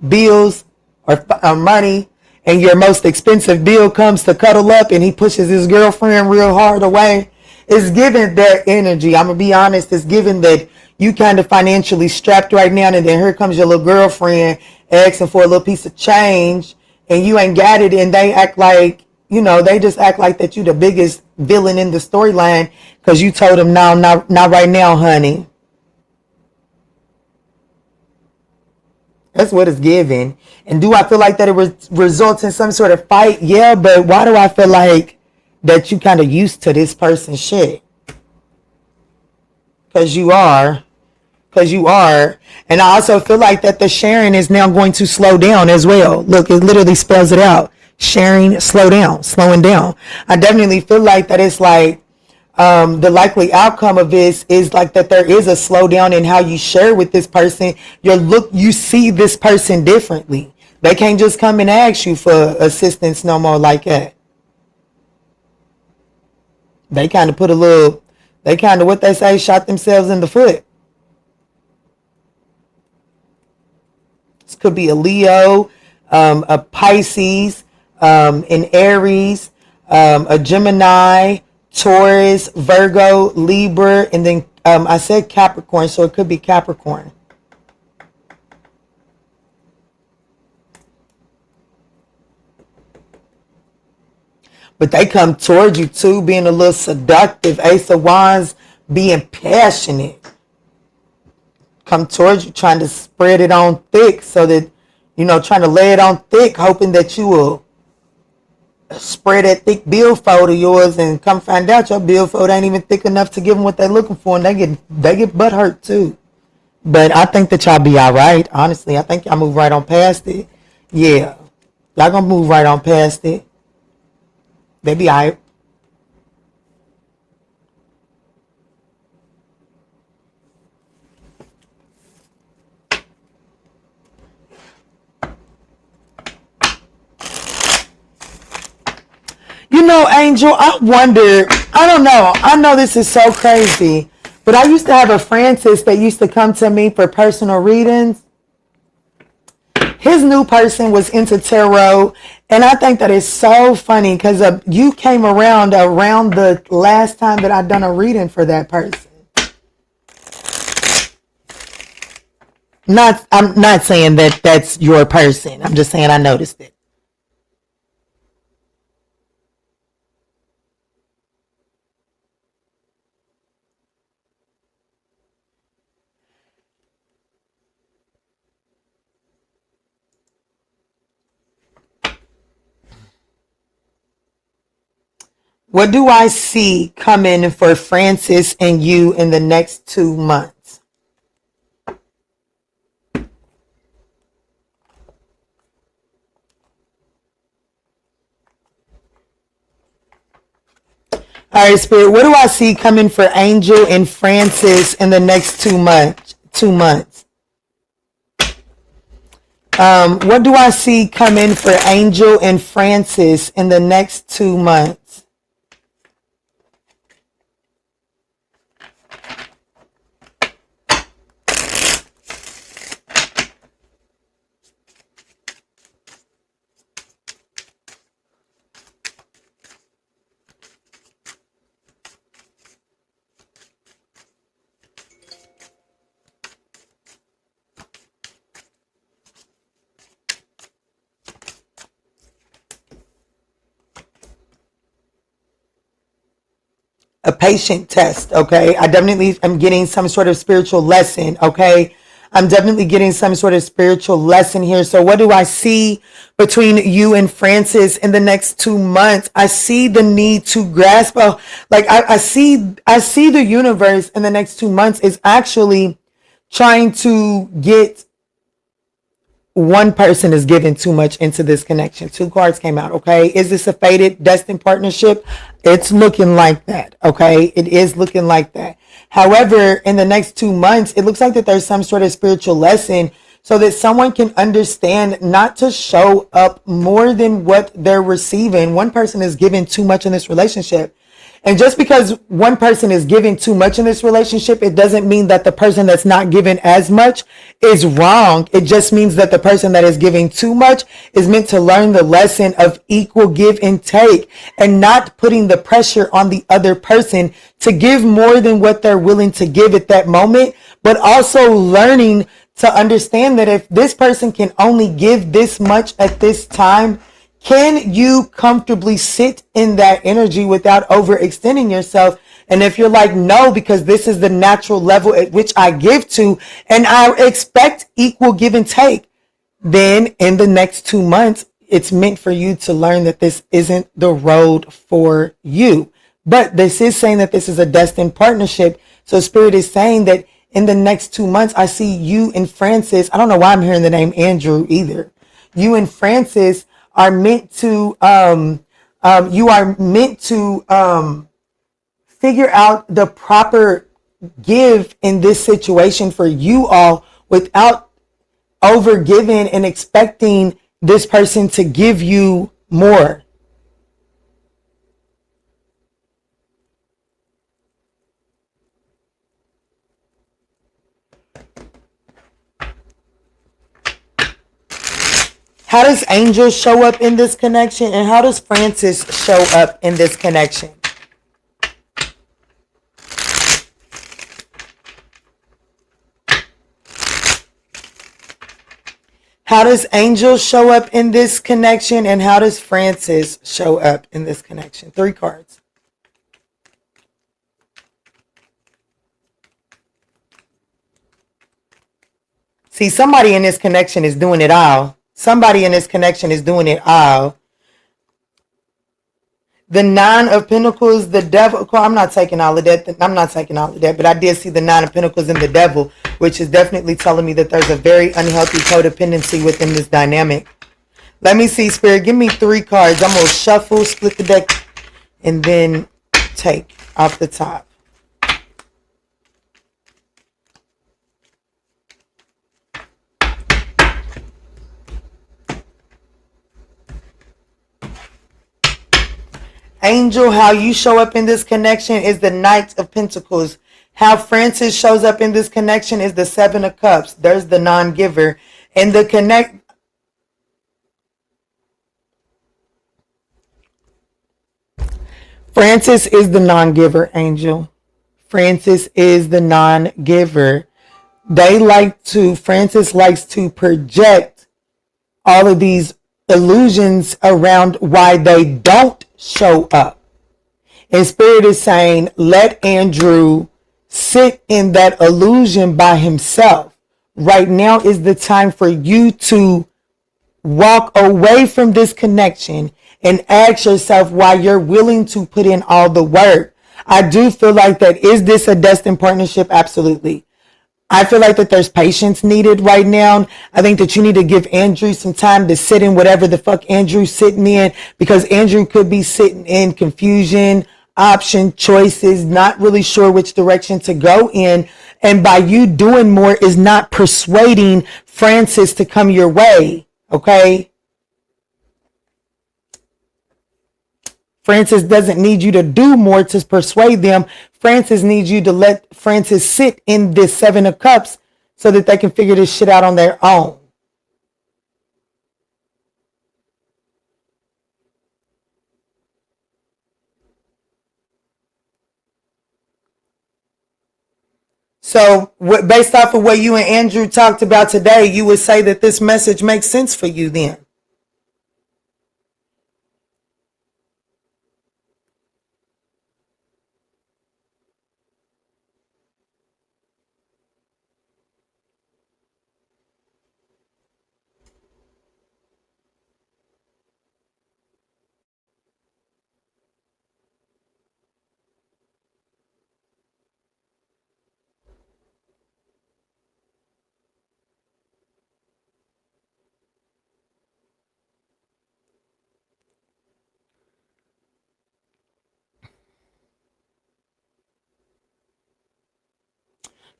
bills or money, and your most expensive bill comes to cuddle up, and he pushes his girlfriend real hard away. It's given that energy. I'm gonna be honest. It's given that you kind of financially strapped right now, and then here comes your little girlfriend asking for a little piece of change, and you ain't got it, and they act like, you know, they just act like that you the biggest villain in the storyline because you told them no, not right now, honey. That's what it's given. And do I feel like that it results in some sort of fight? Yeah, but why do I feel like that you kind of used to this person's shit? Because you are. Because you are. And I also feel like that the sharing is now going to slow down as well. Look, it literally spells it out. Sharing, slow down, slowing down. I definitely feel like that it's like the likely outcome of this is like that there is a slowdown in how you share with this person. You see this person differently. They can't just come and ask you for assistance no more like that. They kind of what they say, shot themselves in the foot. This could be a Leo, a Pisces, an Aries, a Gemini, Taurus, Virgo, Libra, and then I said Capricorn, so it could be Capricorn. But they come towards you too, being a little seductive. Ace of Wands, being passionate. Come towards you, trying to spread it on thick so that, you know, trying to lay it on thick, hoping that you will spread that thick billfold of yours and come find out your billfold ain't even thick enough to give them what they're looking for, and they get butt hurt too. But I think that y'all be all right. Honestly, I think y'all move right on past it. Yeah, y'all gonna move right on past it. They be all right. You know, Angel, I wonder, I don't know. I know this is so crazy, but I used to have a Francis that used to come to me for personal readings. His new person was into tarot, and I think that is so funny because you came around the last time that I'd done a reading for that person. I'm not saying that that's your person. I'm just saying I noticed it. What do I see coming for Francis and you in the next 2 months? All right, Spirit, what do I see coming for Angel and Francis in the next 2 months? 2 months. What do I see coming for Angel and Francis in the next 2 months? A patient test, okay? I definitely am getting some sort of spiritual lesson, okay? I'm definitely getting some sort of spiritual lesson here. So what do I see between you and Francis in the next 2 months? I see the need to grasp, I see the universe in the next 2 months is actually trying to get one person is giving too much into this connection. 2 cards came out, okay? Is this a fated, destined partnership? It's looking like that, okay? It is looking like that. However, in the next 2 months, it looks like that there's some sort of spiritual lesson so that someone can understand not to show up more than what they're receiving. One person is giving too much in this relationship. And just because one person is giving too much in this relationship, it doesn't mean that the person that's not giving as much is wrong. It just means that the person that is giving too much is meant to learn the lesson of equal give and take and not putting the pressure on the other person to give more than what they're willing to give at that moment, but also learning to understand that if this person can only give this much at this time, can you comfortably sit in that energy without overextending yourself? And if you're like, no, because this is the natural level at which I give to, and I expect equal give and take, then in the next 2 months, it's meant for you to learn that this isn't the road for you. But this is saying that this is a destined partnership. So Spirit is saying that in the next 2 months, I see you and Francis. I don't know why I'm hearing the name Andrew either. You and Francis are meant to figure out the proper give in this situation for you all without over giving and expecting this person to give you more. How does Angel show up in this connection, and how does Francis show up in this connection? How does Angel show up in this connection, and how does Francis show up in this connection? 3 cards. See, somebody in this connection is doing it all. Somebody in this connection is doing it all. The 9 of Pentacles, the devil. I'm not taking all of that. But I did see the 9 of Pentacles and the devil, which is definitely telling me that there's a very unhealthy codependency within this dynamic. Let me see, Spirit. Give me 3 cards. I'm going to shuffle, split the deck, and then take off the top. Angel, how you show up in this connection is the Knight of Pentacles. How Francis shows up in this connection is the 7 of Cups. There's the non-giver. And the Francis is the non-giver, Angel. Francis is the non-giver. Francis likes to project all of these illusions around why they don't show up. And Spirit is saying, let Andrew sit in that illusion by himself. Right now is the time for you to walk away from this connection and ask yourself why you're willing to put in all the work. I do feel like that. Is this a destined partnership? Absolutely. I feel like that there's patience needed right now. I think that you need to give Andrew some time to sit in whatever the fuck Andrew's sitting in, because Andrew could be sitting in confusion, option, choices, not really sure which direction to go in. And by you doing more is not persuading Francis to come your way. Okay. Francis doesn't need you to do more to persuade them. Francis needs you to let Francis sit in this Seven of Cups so that they can figure this shit out on their own. So based off of what you and Andrew talked about today, you would say that this message makes sense for you then.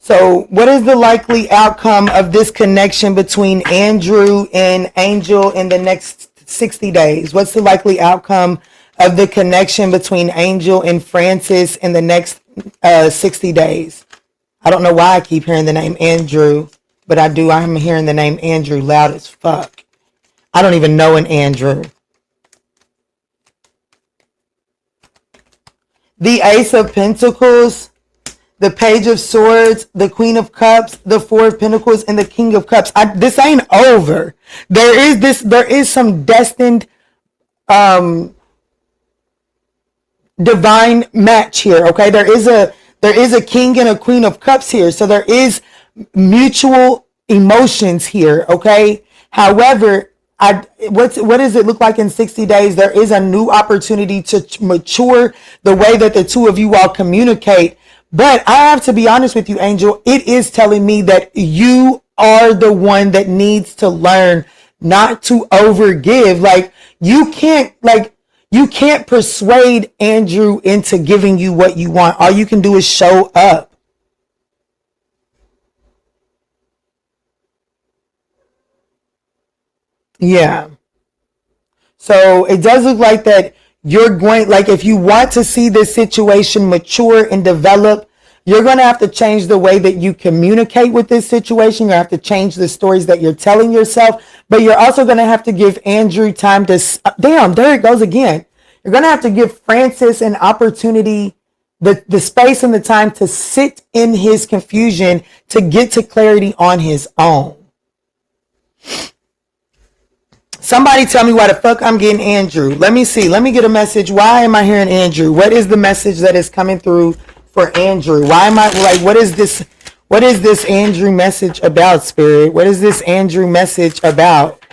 So what is the likely outcome of this connection between Andrew and Angel in the next 60 days? What's the likely outcome of the connection between Angel and Francis in the next 60 days? I don't know why I keep hearing the name Andrew, but I do. I'm hearing the name Andrew loud as fuck. I don't even know an Andrew. The Ace of Pentacles, the Page of Swords, the Queen of Cups, the Four of Pentacles, and the King of Cups. This ain't over. There is some destined divine match here. Okay, there is a King and a Queen of Cups here. So there is mutual emotions here. Okay. However, what does it look like in 60 days? There is a new opportunity to mature the way that the two of you all communicate. But I have to be honest with you, Angel. It is telling me that you are the one that needs to learn not to overgive. Like you can't persuade Andrew into giving you what you want. All you can do is show up. Yeah. So it does look like that you're going, like if you want to see this situation mature and develop, you're going to have to change the way that you communicate with this situation. You have to change the stories that you're telling yourself, but you're also going to have to give Andrew time to, damn, there it goes again. You're going to have to give Francis an opportunity, the space and the time to sit in his confusion to get to clarity on his own. Somebody tell me why the fuck I'm getting Andrew. Let me see. Let me get a message. Why am I hearing Andrew? What is the message that is coming through for Andrew? Why am I like, what is this? What is this Andrew message about, Spirit? What is this Andrew message about?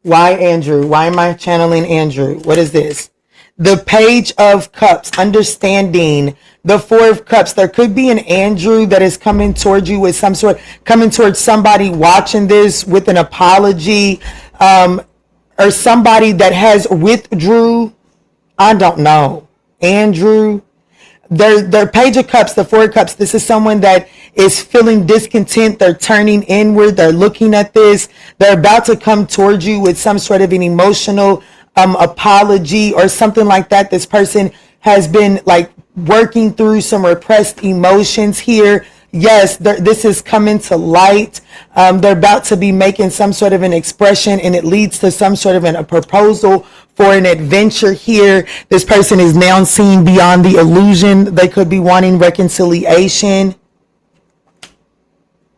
Why Andrew? Why am I channeling Andrew? What is this? The Page of Cups, understanding. The Four of Cups. There could be an Andrew that is coming towards you with some sort, coming towards somebody watching this with an apology, or somebody that has withdrew. I don't know. Andrew. Their Page of Cups, the Four of Cups. This is someone that is feeling discontent. They're turning inward. They're looking at this. They're about to come towards you with some sort of an emotional apology or something like that. This person has been like working through some repressed emotions here. Yes, this is coming to light. They're about to be making some sort of an expression, and it leads to some sort of a proposal for an adventure here. This person is now seeing beyond the illusion. They could be wanting reconciliation.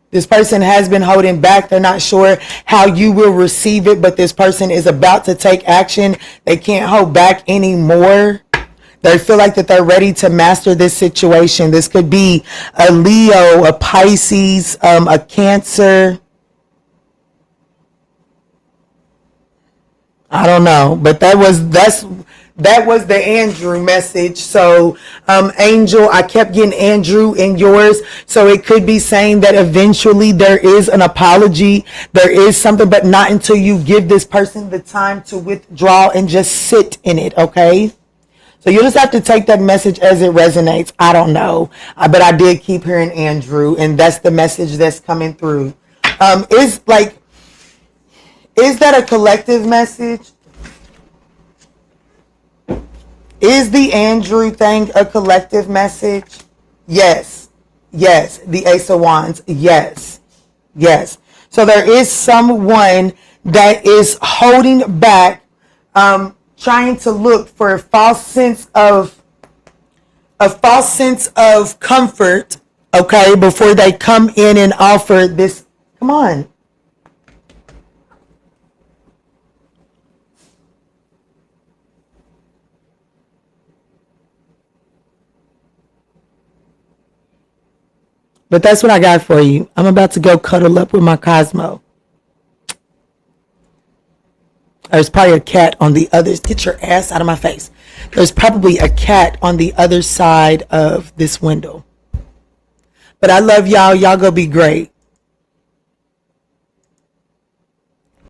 This person has been holding back. They're not sure how you will receive it, but this person is about to take action. They can't hold back anymore. They feel like that they're ready to master this situation. This could be a Leo, a Pisces, a Cancer. I don't know, but that was the Andrew message. So, Angel, I kept getting Andrew in yours, so it could be saying that eventually there is an apology, there is something, but not until you give this person the time to withdraw and just sit in it. Okay. So you just have to take that message as it resonates. I don't know, but I did keep hearing Andrew, and that's the message that's coming through. Is that a collective message? Is the Andrew thing a collective message? Yes. Yes. The Ace of Wands. Yes. Yes. So there is someone that is holding back, trying to look for a false sense of comfort, okay, before they come in and offer this. Come on. But that's what I got for you. I'm about to go cuddle up with my Cosmo. There's probably a cat on the other. Get your ass out of my face. There's probably a cat on the other side of this window. But I love y'all. Y'all go be great.